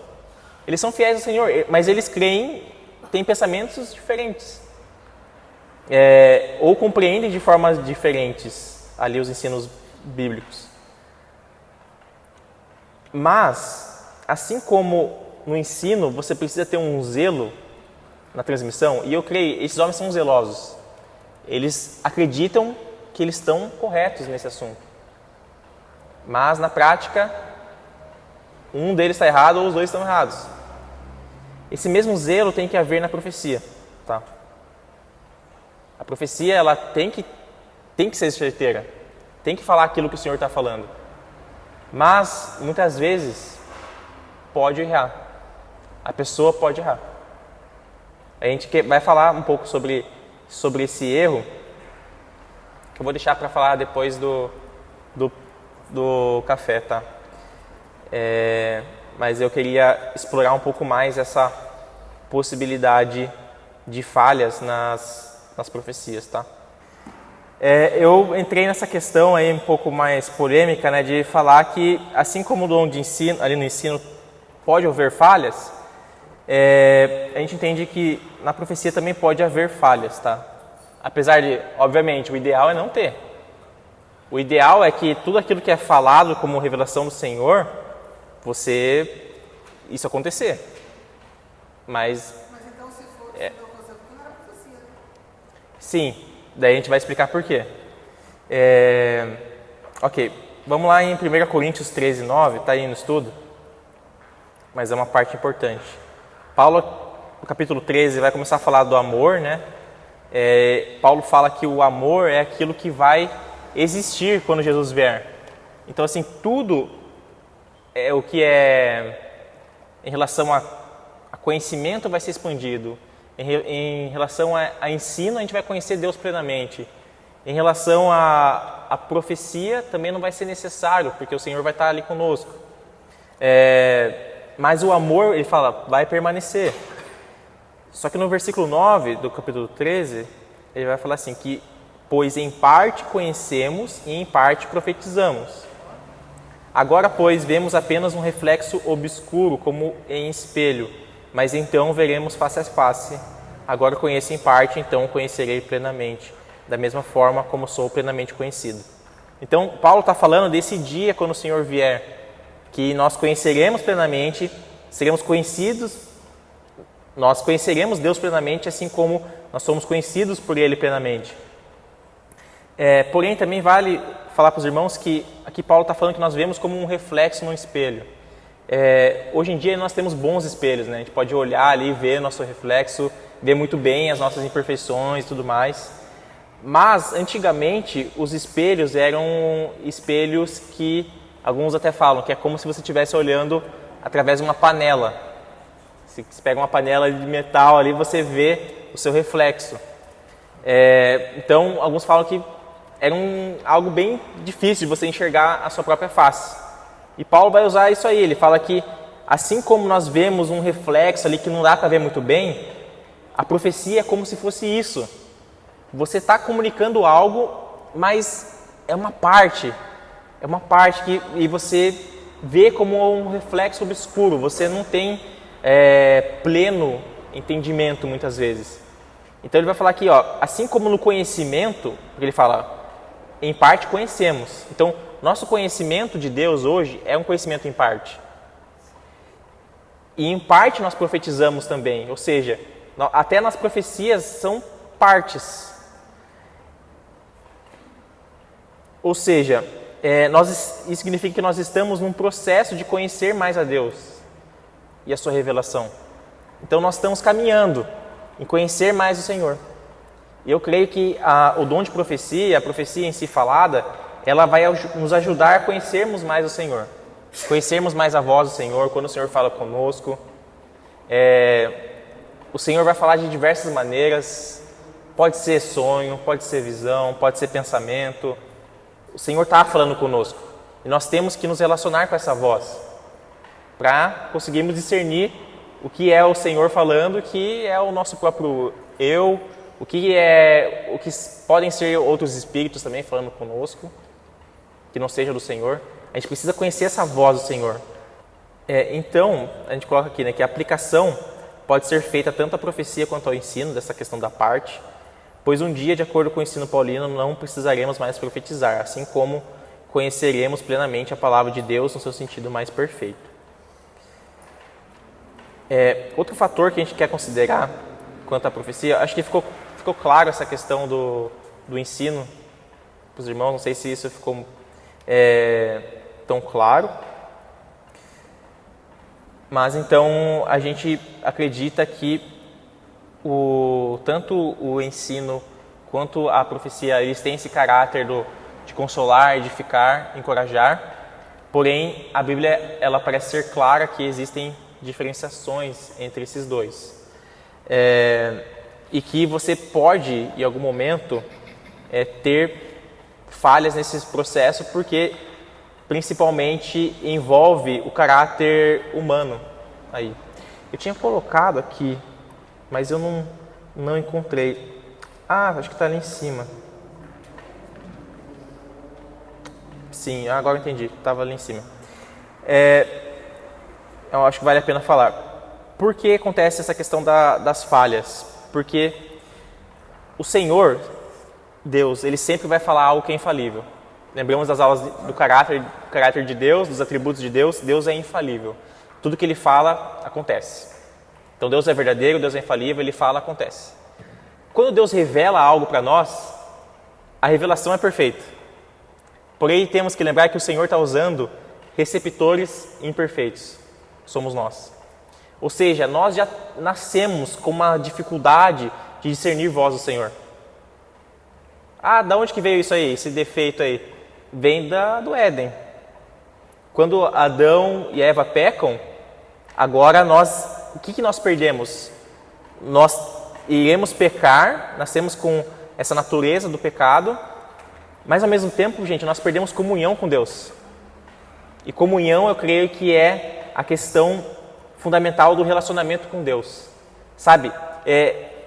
Eles são fiéis ao Senhor, mas eles creem, têm pensamentos diferentes. Ou compreendem de formas diferentes ali os ensinos bíblicos. Mas, assim como no ensino você precisa ter um zelo na transmissão, e eu creio, esses homens são zelosos. Eles acreditam que eles estão corretos nesse assunto. Mas, na prática, um deles está errado ou os dois estão errados. Esse mesmo zelo tem que haver na profecia. Tá? A profecia ela tem que ser certeira. Tem que falar aquilo que o Senhor está falando. Mas, muitas vezes, pode errar. A pessoa pode errar. A gente vai falar um pouco sobre esse erro, que eu vou deixar para falar depois do café, tá? Mas eu queria explorar um pouco mais essa possibilidade de falhas nas profecias, tá? Eu entrei nessa questão aí um pouco mais polêmica, né, de falar que assim como o dom de ensino, ali no ensino pode haver falhas, a gente entende que na profecia também pode haver falhas, tá? Apesar de, obviamente, o ideal é não ter. O ideal é que tudo aquilo que é falado como revelação do Senhor, isso acontecer. Mas então se for porque não era profecia. Sim, daí a gente vai explicar por quê. Ok, vamos lá em 1 Coríntios 13, 9, está aí no estudo, mas é uma parte importante. Paulo, no capítulo 13, vai começar a falar do amor, né? Paulo fala que o amor é aquilo que vai existir quando Jesus vier. Então, assim, tudo o que é em relação a conhecimento vai ser expandido. Em relação a ensino, a gente vai conhecer Deus plenamente. Em relação a profecia, também não vai ser necessário, porque o Senhor vai estar ali conosco. Mas o amor, ele fala, vai permanecer. Só que no versículo 9 do capítulo 13, ele vai falar assim, que pois em parte conhecemos e em parte profetizamos. Agora, pois, vemos apenas um reflexo obscuro, como em espelho, mas então veremos face a face. Agora conheço em parte, então conhecerei plenamente, da mesma forma como sou plenamente conhecido. Então, Paulo está falando desse dia quando o Senhor vier, que nós conheceremos plenamente, seremos conhecidos, nós conheceremos Deus plenamente, assim como nós somos conhecidos por Ele plenamente. Porém, também vale falar para os irmãos que aqui Paulo está falando que nós vemos como um reflexo no espelho. Hoje em dia nós temos bons espelhos, né? A gente pode olhar ali, ver nosso reflexo, ver muito bem as nossas imperfeições e tudo mais. Mas, antigamente, os espelhos eram espelhos que alguns até falam que é como se você estivesse olhando através de uma panela. Se você pega uma panela de metal ali, você vê o seu reflexo. Então, alguns falam que era algo bem difícil de você enxergar a sua própria face. E Paulo vai usar isso aí. Ele fala que, assim como nós vemos um reflexo ali que não dá para ver muito bem, a profecia é como se fosse isso. Você está comunicando algo, mas é uma parte e você vê como um reflexo obscuro. Você não tem pleno entendimento muitas vezes. Então ele vai falar aqui, assim como no conhecimento, porque ele fala, em parte conhecemos. Então, nosso conhecimento de Deus hoje é um conhecimento em parte. E em parte nós profetizamos também, ou seja, até nas profecias são partes. Ou seja, isso significa que nós estamos num processo de conhecer mais a Deus e a sua revelação. Então nós estamos caminhando em conhecer mais o Senhor. E eu creio que o dom de profecia, a profecia em si falada, ela vai nos ajudar a conhecermos mais o Senhor. Conhecermos mais a voz do Senhor, quando o Senhor fala conosco. O Senhor vai falar de diversas maneiras. Pode ser sonho, pode ser visão, pode ser pensamento. O Senhor está falando conosco. E nós temos que nos relacionar com essa voz para conseguirmos discernir o que é o Senhor falando, o que é o nosso próprio eu, o que podem ser outros espíritos também falando conosco, que não seja do Senhor. A gente precisa conhecer essa voz do Senhor. Então, a gente coloca aqui, né, que a aplicação pode ser feita tanto à profecia quanto ao ensino, dessa questão da parte, pois um dia, de acordo com o ensino paulino, não precisaremos mais profetizar, assim como conheceremos plenamente a palavra de Deus no seu sentido mais perfeito. Outro fator que a gente quer considerar quanto à profecia, acho que ficou claro essa questão do ensino para os irmãos, não sei se isso ficou tão claro, mas então a gente acredita que tanto o ensino quanto a profecia, eles têm esse caráter de consolar, edificar, encorajar, porém a Bíblia ela parece ser clara que existem diferenciações entre esses dois. E que você pode, em algum momento, ter falhas nesse processo, porque principalmente envolve o caráter humano. Aí. Eu tinha colocado aqui, mas eu não encontrei. Acho que está ali em cima. Sim, agora eu entendi, estava ali em cima. Eu acho que vale a pena falar. Por que acontece essa questão das falhas? Porque o Senhor, Deus, Ele sempre vai falar algo que é infalível. Lembramos das aulas do caráter de Deus, dos atributos de Deus. Deus é infalível. Tudo que Ele fala, acontece. Então Deus é verdadeiro, Deus é infalível, Ele fala, acontece. Quando Deus revela algo para nós, a revelação é perfeita. Porém, temos que lembrar que o Senhor está usando receptores imperfeitos. Somos nós. Ou seja, nós já nascemos com uma dificuldade de discernir voz do Senhor. Da onde que veio isso aí, esse defeito aí? Vem do Éden. Quando Adão e Eva pecam, agora o que nós perdemos? Nós iremos pecar, nascemos com essa natureza do pecado, mas ao mesmo tempo, gente, nós perdemos comunhão com Deus. E comunhão, eu creio que é a questão fundamental do relacionamento com Deus. Sabe,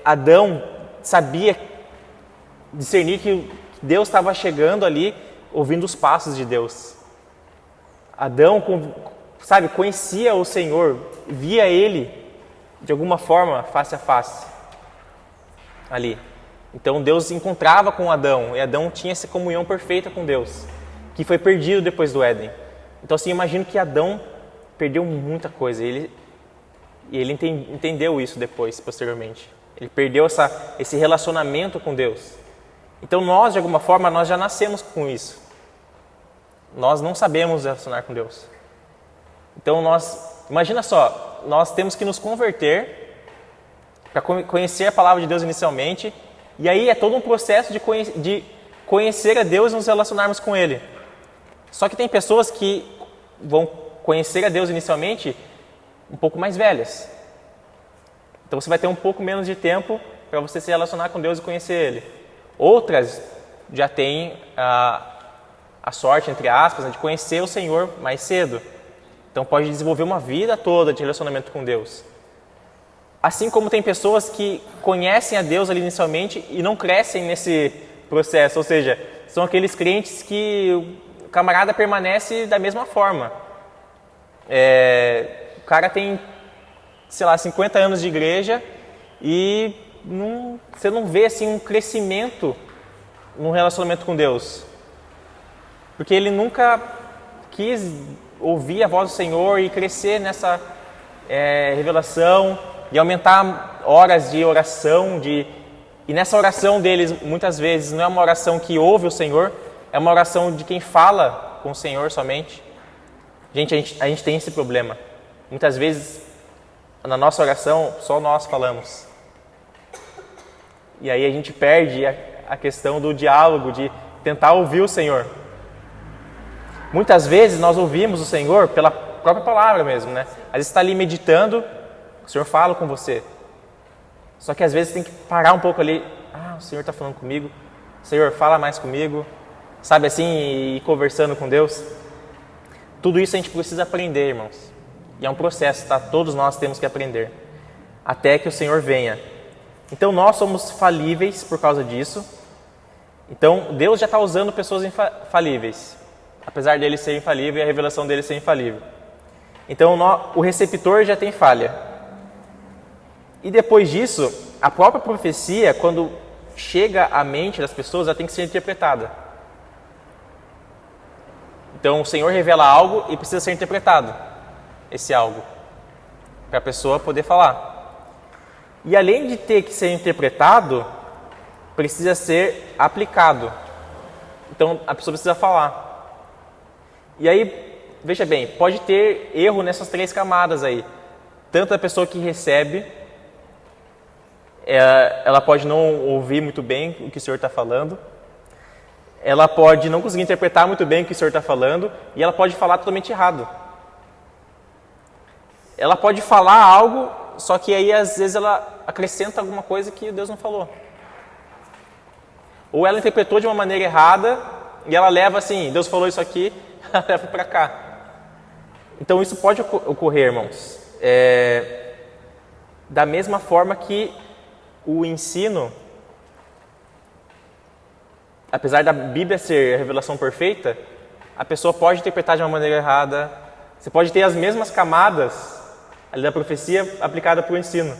Adão sabia discernir que Deus estava chegando ali, ouvindo os passos de Deus. Adão, conhecia o Senhor, via Ele de alguma forma, face a face, ali. Então Deus encontrava com Adão, e Adão tinha essa comunhão perfeita com Deus, que foi perdido depois do Éden. Então, assim, eu imagino que Adão perdeu muita coisa. E ele entendeu isso depois, posteriormente. Ele perdeu esse relacionamento com Deus. Então, nós, de alguma forma, nós já nascemos com isso. Nós não sabemos relacionar com Deus. Então, imagina só, nós temos que nos converter para conhecer a palavra de Deus inicialmente. E aí é todo um processo de conhecer a Deus e nos relacionarmos com Ele. Só que tem pessoas que vão conhecer a Deus inicialmente um pouco mais velhas. Então você vai ter um pouco menos de tempo para você se relacionar com Deus e conhecer Ele. Outras já têm a sorte, entre aspas, de conhecer o Senhor mais cedo. Então pode desenvolver uma vida toda de relacionamento com Deus. Assim como tem pessoas que conhecem a Deus ali inicialmente e não crescem nesse processo. Ou seja, são aqueles crentes que o camarada permanece da mesma forma. O cara tem, 50 anos de igreja e você não vê assim, um crescimento no relacionamento com Deus. Porque ele nunca quis ouvir a voz do Senhor e crescer nessa revelação e aumentar horas de oração. E nessa oração deles, muitas vezes, não é uma oração que ouve o Senhor, é uma oração de quem fala com o Senhor somente. Gente, a gente tem esse problema. Muitas vezes, na nossa oração, só nós falamos. E aí a gente perde a questão do diálogo, de tentar ouvir o Senhor. Muitas vezes nós ouvimos o Senhor pela própria palavra mesmo, né? Às vezes você está ali meditando, o Senhor fala com você. Só que às vezes tem que parar um pouco ali. O Senhor está falando comigo. Senhor, fala mais comigo. Sabe assim, e ir conversando com Deus. Tudo isso a gente precisa aprender, irmãos. E é um processo, tá? Todos nós temos que aprender. Até que o Senhor venha. Então nós somos falíveis por causa disso. Então Deus já está usando pessoas infalíveis. Apesar dele ser infalível e a revelação dele ser infalível. Então o receptor já tem falha. E depois disso, a própria profecia, quando chega à mente das pessoas, ela tem que ser interpretada. Então o Senhor revela algo e precisa ser interpretado, esse algo, para a pessoa poder falar. E além de ter que ser interpretado, precisa ser aplicado. Então a pessoa precisa falar. E aí, veja bem, pode ter erro nessas 3 camadas aí. Tanto a pessoa que recebe, ela pode não ouvir muito bem o que o Senhor está falando. Ela pode não conseguir interpretar muito bem o que o Senhor está falando. E ela pode falar totalmente errado. Ela pode falar algo, só que aí às vezes ela acrescenta alguma coisa que Deus não falou. Ou ela interpretou de uma maneira errada e ela leva assim, Deus falou isso aqui, ela leva para cá. Então isso pode ocorrer, irmãos. Da mesma forma que o ensino, apesar da Bíblia ser a revelação perfeita, a pessoa pode interpretar de uma maneira errada. Você pode ter as mesmas camadas ali da profecia aplicada para o ensino.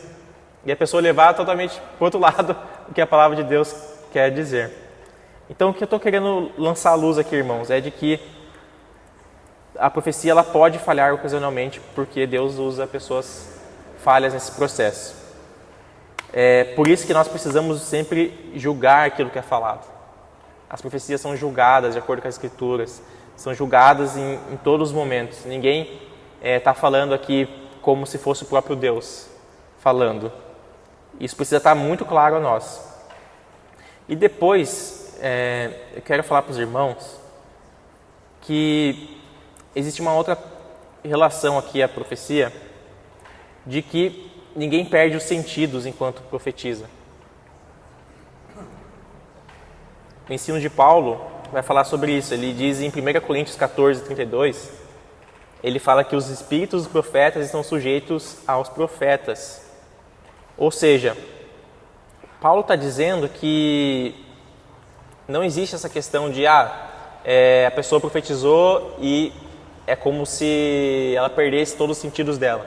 E a pessoa levar totalmente para o outro lado o que a palavra de Deus quer dizer. Então o que eu estou querendo lançar à luz aqui, irmãos, é de que a profecia ela pode falhar ocasionalmente porque Deus usa pessoas falhas nesse processo. Por isso que nós precisamos sempre julgar aquilo que é falado. As profecias são julgadas de acordo com as Escrituras, são julgadas em todos os momentos. Ninguém está falando aqui como se fosse o próprio Deus falando. Isso precisa estar muito claro a nós. E depois, eu quero falar para os irmãos que existe uma outra relação aqui à profecia, de que ninguém perde os sentidos enquanto profetiza. O ensino de Paulo vai falar sobre isso. Ele diz em 1 Coríntios 14, 32, ele fala que os espíritos dos profetas estão sujeitos aos profetas. Ou seja, Paulo está dizendo que não existe essa questão de a pessoa profetizou e é como se ela perdesse todos os sentidos dela.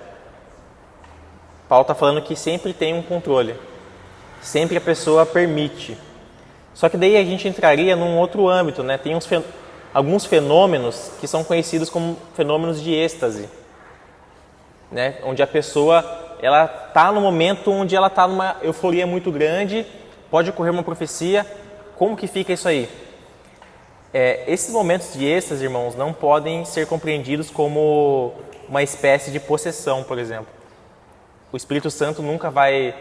Paulo está falando que sempre tem um controle, sempre a pessoa permite. Só que daí a gente entraria num outro âmbito, né? alguns fenômenos que são conhecidos como fenômenos de êxtase, né? Onde a pessoa ela está no momento onde ela está numa euforia muito grande, pode ocorrer uma profecia. Como que fica isso aí? Esses momentos de êxtase, irmãos, não podem ser compreendidos como uma espécie de possessão, por exemplo. O Espírito Santo nunca vai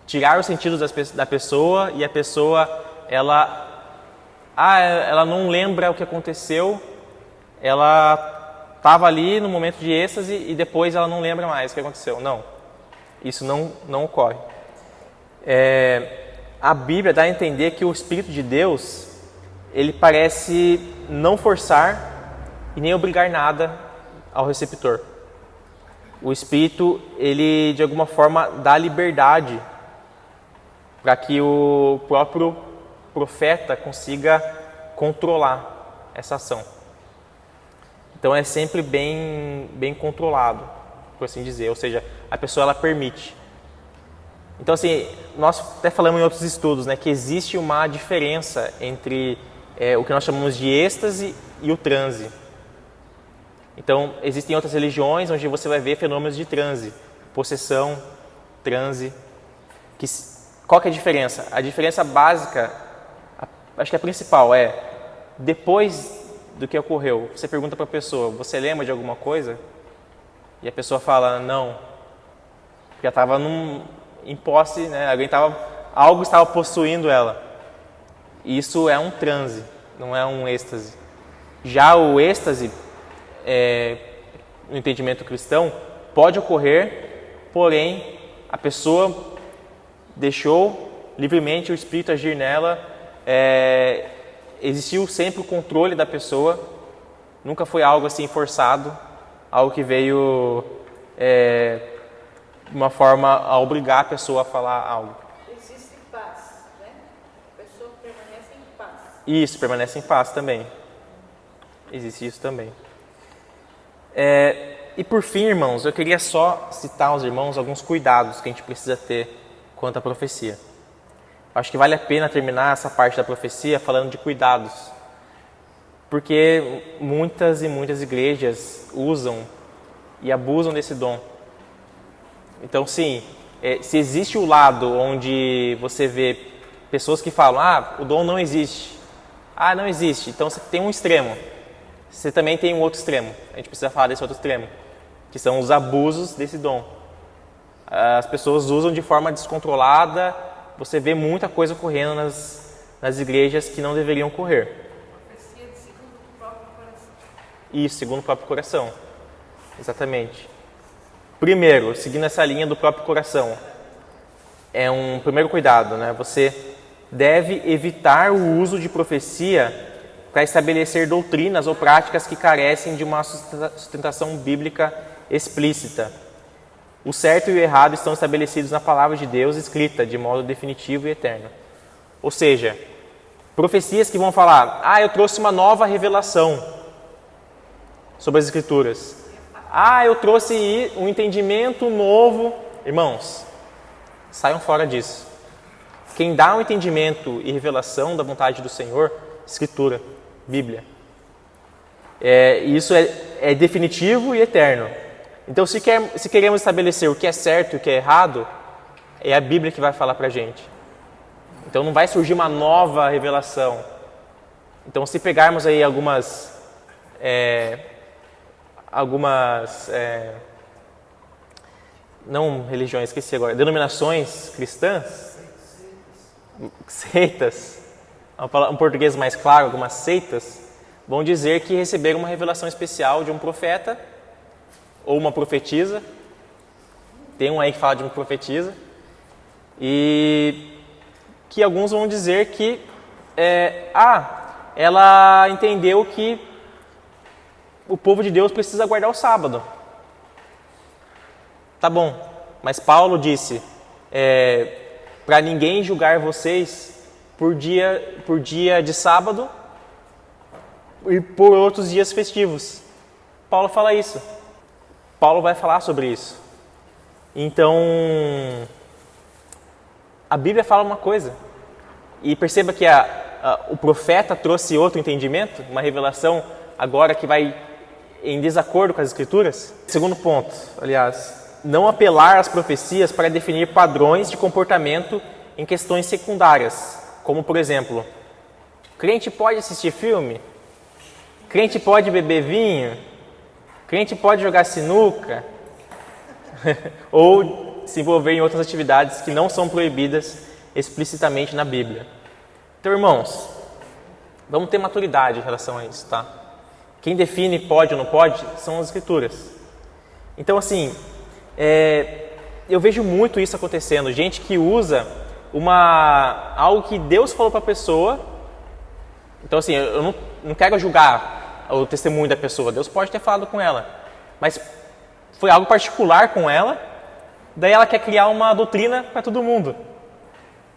tirar os sentidos da pessoa e a pessoa, ela não lembra o que aconteceu, ela estava ali no momento de êxtase e depois ela não lembra mais o que aconteceu. Não, isso não ocorre. A Bíblia dá a entender que o Espírito de Deus, ele parece não forçar e nem obrigar nada ao receptor. O Espírito, ele de alguma forma dá liberdade para que o próprio profeta consiga controlar essa ação. Então é sempre bem controlado, por assim dizer, ou seja, a pessoa ela permite. Então assim, nós até falamos em outros estudos, né, que existe uma diferença entre o que nós chamamos de êxtase e o transe. Então existem outras religiões onde você vai ver fenômenos de transe, possessão, transe. Qual que é a diferença? A diferença básica, acho que a principal depois do que ocorreu, você pergunta para a pessoa, você lembra de alguma coisa? E a pessoa fala, não. Já estava em posse, né? Algo estava possuindo ela. Isso é um transe, não é um êxtase. Já o êxtase, no entendimento cristão, pode ocorrer, porém a pessoa deixou livremente o Espírito agir nela, existiu sempre o controle da pessoa, nunca foi algo assim forçado, algo que veio de uma forma a obrigar a pessoa a falar algo. Existe paz, né? A pessoa permanece em paz. Isso, permanece em paz também. Existe isso também. E por fim, irmãos, eu queria só citar aos irmãos alguns cuidados que a gente precisa ter quanto à profecia. Acho que vale a pena terminar essa parte da profecia falando de cuidados, porque muitas e muitas igrejas usam e abusam desse dom. Então, sim, se existe o lado onde você vê pessoas que falam, o dom não existe, não existe, então você tem um extremo, você também tem um outro extremo, a gente precisa falar desse outro extremo, que são os abusos desse dom. As pessoas usam de forma descontrolada, você vê muita coisa ocorrendo nas igrejas que não deveriam ocorrer. Profecia segundo o próprio coração. Isso, segundo o próprio coração. Exatamente. Primeiro, seguindo essa linha do próprio coração, é um primeiro cuidado, né? Você deve evitar o uso de profecia para estabelecer doutrinas ou práticas que carecem de uma sustentação bíblica explícita. O certo e o errado estão estabelecidos na palavra de Deus escrita de modo definitivo e eterno. Ou seja, profecias que vão falar, eu trouxe uma nova revelação sobre as Escrituras. Eu trouxe um entendimento novo. Irmãos, saiam fora disso. Quem dá um entendimento e revelação da vontade do Senhor, Escritura, Bíblia. Isso é definitivo e eterno. Então, se queremos estabelecer o que é certo e o que é errado, é a Bíblia que vai falar para a gente. Então, não vai surgir uma nova revelação. Então, se pegarmos aí algumas não religiões, esqueci agora, denominações cristãs, seitas, um português mais claro, algumas seitas, vão dizer que receberam uma revelação especial de um profeta ou uma profetisa. Tem um aí que fala de uma profetisa, e que alguns vão dizer que ela entendeu que o povo de Deus precisa guardar o sábado. Tá bom, mas Paulo disse para ninguém julgar vocês por dia de sábado e por outros dias festivos. Paulo fala isso. Paulo vai falar sobre isso. Então, a Bíblia fala uma coisa. E perceba que o profeta trouxe outro entendimento, uma revelação agora que vai em desacordo com as Escrituras? Segundo ponto, aliás, não apelar às profecias para definir padrões de comportamento em questões secundárias, como, por exemplo, crente pode assistir filme? Crente pode beber vinho? Crente pode jogar sinuca? Ou se envolver em outras atividades que não são proibidas explicitamente na Bíblia. Então, irmãos, vamos ter maturidade em relação a isso, tá? Quem define pode ou não pode são as Escrituras. Então, assim, eu vejo muito isso acontecendo. Gente que usa algo que Deus falou para a pessoa. Então, assim, eu não quero julgar o testemunho da pessoa. Deus pode ter falado com ela. Mas foi algo particular com ela. Daí ela quer criar uma doutrina para todo mundo.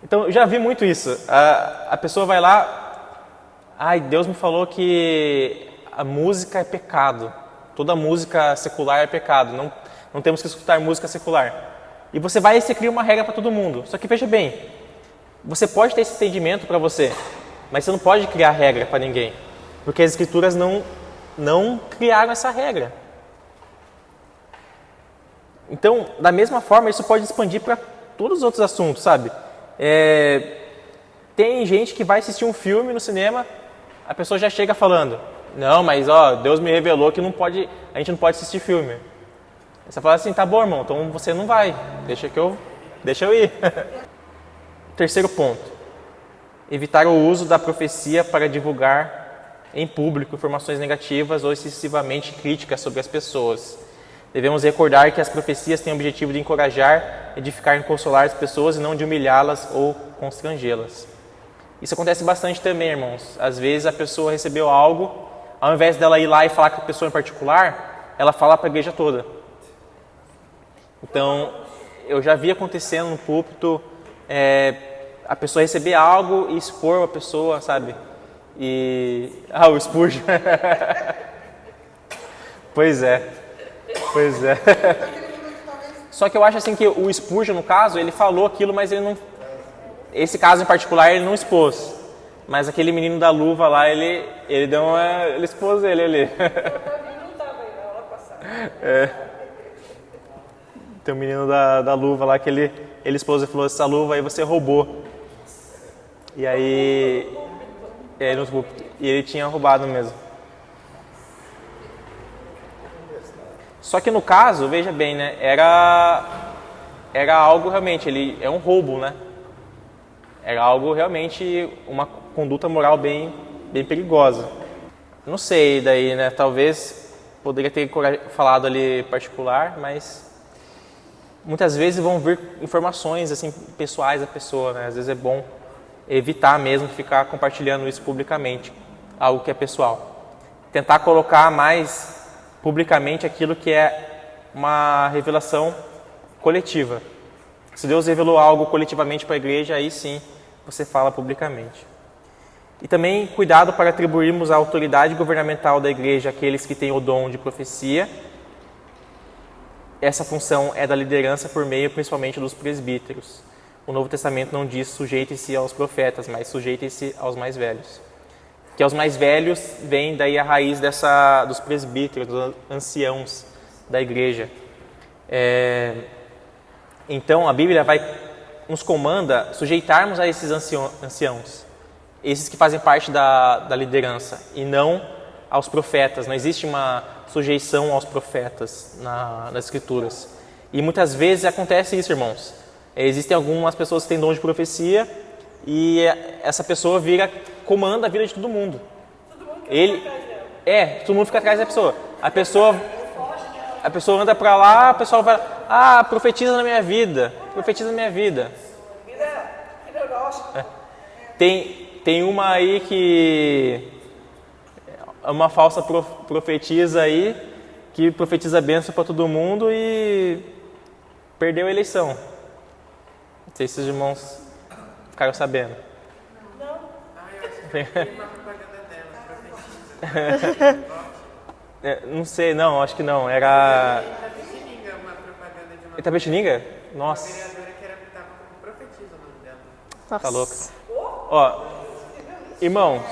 Então, eu já vi muito isso. A pessoa vai lá, Deus me falou que a música é pecado. Toda música secular é pecado. Não temos que escutar música secular. E você vai e você cria uma regra para todo mundo. Só que veja bem, você pode ter esse entendimento para você, mas você não pode criar regra para ninguém. Porque as Escrituras não criaram essa regra. Então, da mesma forma, isso pode expandir para todos os outros assuntos, sabe? Tem gente que vai assistir um filme no cinema, a pessoa já chega falando, não, mas Deus me revelou que a gente não pode assistir filme. Você fala assim, tá bom, irmão, então você não vai, deixa eu ir. Terceiro ponto, evitar o uso da profecia para divulgar em público informações negativas ou excessivamente críticas sobre as pessoas. Devemos recordar que as profecias têm o objetivo de encorajar, edificar e consolar as pessoas e não de humilhá-las ou constrangê-las. Isso acontece bastante também, irmãos. Às vezes a pessoa recebeu algo, ao invés dela ir lá e falar com a pessoa em particular, ela fala para a igreja toda. Então, eu já vi acontecendo no púlpito, a pessoa receber algo e expor a pessoa, sabe? O Spurgeon. Pois é. Só que eu acho assim que o Spurgeon, no caso, ele falou aquilo, mas ele não... Esse caso em particular, ele não expôs. Mas aquele menino da luva lá, ele deu uma... Ele expôs ele ali. Tem um menino da luva lá que ele expôs e falou, essa luva aí você roubou. E aí... E ele tinha roubado mesmo. Só que no caso, veja bem, né? Era algo realmente, ele é um roubo, né? Era algo realmente, uma conduta moral bem perigosa. Não sei daí, né? Talvez poderia ter falado ali particular, mas muitas vezes vão vir informações assim pessoais da pessoa, né? Às vezes é bom evitar mesmo ficar compartilhando isso publicamente, algo que é pessoal. Tentar colocar mais publicamente aquilo que é uma revelação coletiva. Se Deus revelou algo coletivamente para a igreja, aí sim você fala publicamente. E também cuidado para atribuirmos a autoridade governamental da igreja àqueles que têm o dom de profecia. Essa função é da liderança por meio principalmente dos presbíteros. O Novo Testamento não diz sujeitem-se aos profetas, mas sujeitem-se aos mais velhos. Que aos mais velhos vem daí a raiz dos presbíteros, dos anciãos da igreja. Então a Bíblia nos comanda sujeitarmos a esses anciãos, esses que fazem parte da liderança, e não aos profetas. Não existe uma sujeição aos profetas nas Escrituras. E muitas vezes acontece isso, irmãos. Existem algumas pessoas que têm dom de profecia e essa pessoa comanda a vida de todo mundo. Todo mundo fica atrás da pessoa. A pessoa anda para lá, a pessoa vai, profetiza na minha vida, profetiza na minha vida. Tem uma aí que é uma falsa profetisa aí, que profetiza bênção para todo mundo e perdeu a eleição. Não sei se os irmãos ficaram sabendo. Não. Eu acho que tem uma propaganda dela, profetiza. Não sei, não, acho que não. Era... Itapetininga, uma propaganda de uma... Itapetininga? Nossa. Uma vereadora que estava como profetiza o nome dela. Nossa. Tá louco. Ó, Irmãos,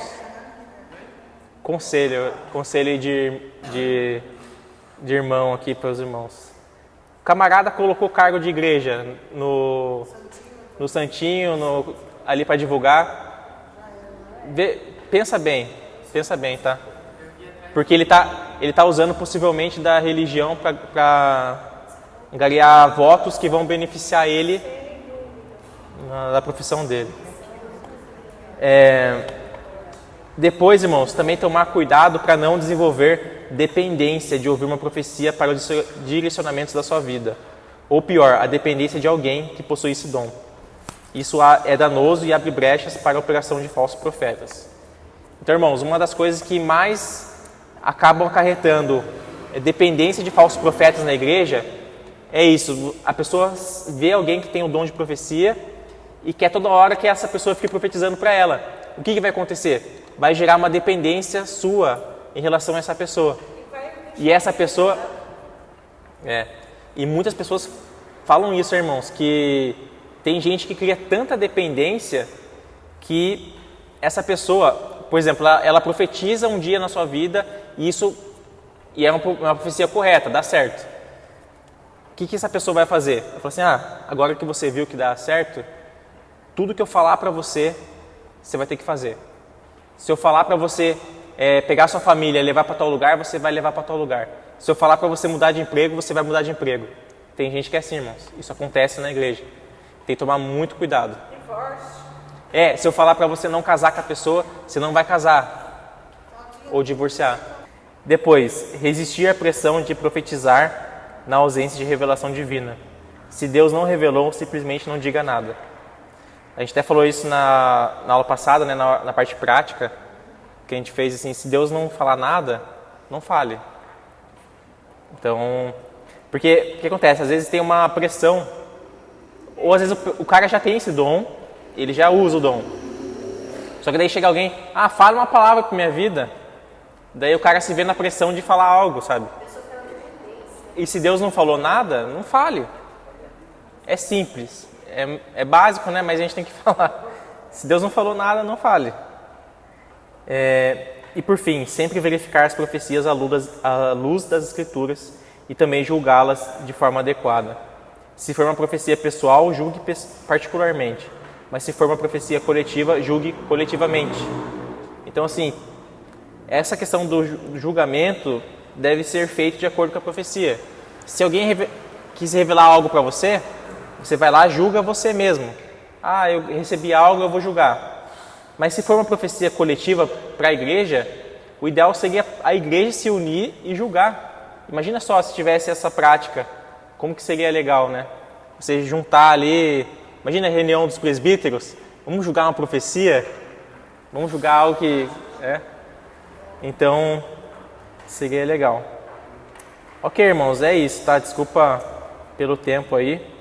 conselho de irmão aqui para os irmãos. O camarada colocou cargo de igreja no santinho, ali para divulgar. Pensa bem, tá? Porque ele tá usando possivelmente da religião para angariar votos que vão beneficiar ele na profissão dele. Depois, irmãos, também tomar cuidado para não desenvolver dependência de ouvir uma profecia para os direcionamentos da sua vida. Ou pior, a dependência de alguém que possui esse dom. Isso é danoso e abre brechas para a operação de falsos profetas. Então, irmãos, uma das coisas que mais acabam acarretando dependência de falsos profetas na igreja é isso. A pessoa vê alguém que tem o dom de profecia e quer toda hora que essa pessoa fique profetizando para ela. O que vai acontecer? Vai gerar uma dependência sua em relação a essa pessoa. E essa pessoa... E muitas pessoas falam isso, irmãos, que tem gente que cria tanta dependência que essa pessoa, por exemplo, ela profetiza um dia na sua vida e é uma profecia correta, dá certo. O que essa pessoa vai fazer? Ela fala assim, agora que você viu que dá certo, tudo que eu falar para você, você vai ter que fazer. Se eu falar para você pegar sua família e levar para tal lugar, você vai levar para tal lugar. Se eu falar para você mudar de emprego, você vai mudar de emprego. Tem gente que é assim, irmãos. Isso acontece na igreja. Tem que tomar muito cuidado. Se eu falar para você não casar com a pessoa, você não vai casar. Ou divorciar. Depois, resistir à pressão de profetizar na ausência de revelação divina. Se Deus não revelou, simplesmente não diga nada. A gente até falou isso na aula passada, né, na parte prática, que a gente fez assim, se Deus não falar nada, não fale. Então, porque o que acontece? Às vezes tem uma pressão, ou às vezes o cara já tem esse dom, ele já usa o dom. Só que daí chega alguém, fala uma palavra para minha vida, daí o cara se vê na pressão de falar algo, sabe? E se Deus não falou nada, não fale. É simples. É básico, né? Mas a gente tem que falar. Se Deus não falou nada, não fale. E por fim, sempre verificar as profecias à luz das Escrituras e também julgá-las de forma adequada. Se for uma profecia pessoal, julgue particularmente. Mas se for uma profecia coletiva, julgue coletivamente. Então, assim, essa questão do julgamento deve ser feito de acordo com a profecia. Se alguém quis revelar algo para você, você vai lá e julga você mesmo. Eu recebi algo, eu vou julgar. Mas se for uma profecia coletiva para a igreja, o ideal seria a igreja se unir e julgar. Imagina só se tivesse essa prática, como que seria legal, né? Você juntar ali, imagina a reunião dos presbíteros, vamos julgar uma profecia, vamos julgar algo que... Então, seria legal. Ok, irmãos, é isso, tá? Desculpa pelo tempo aí.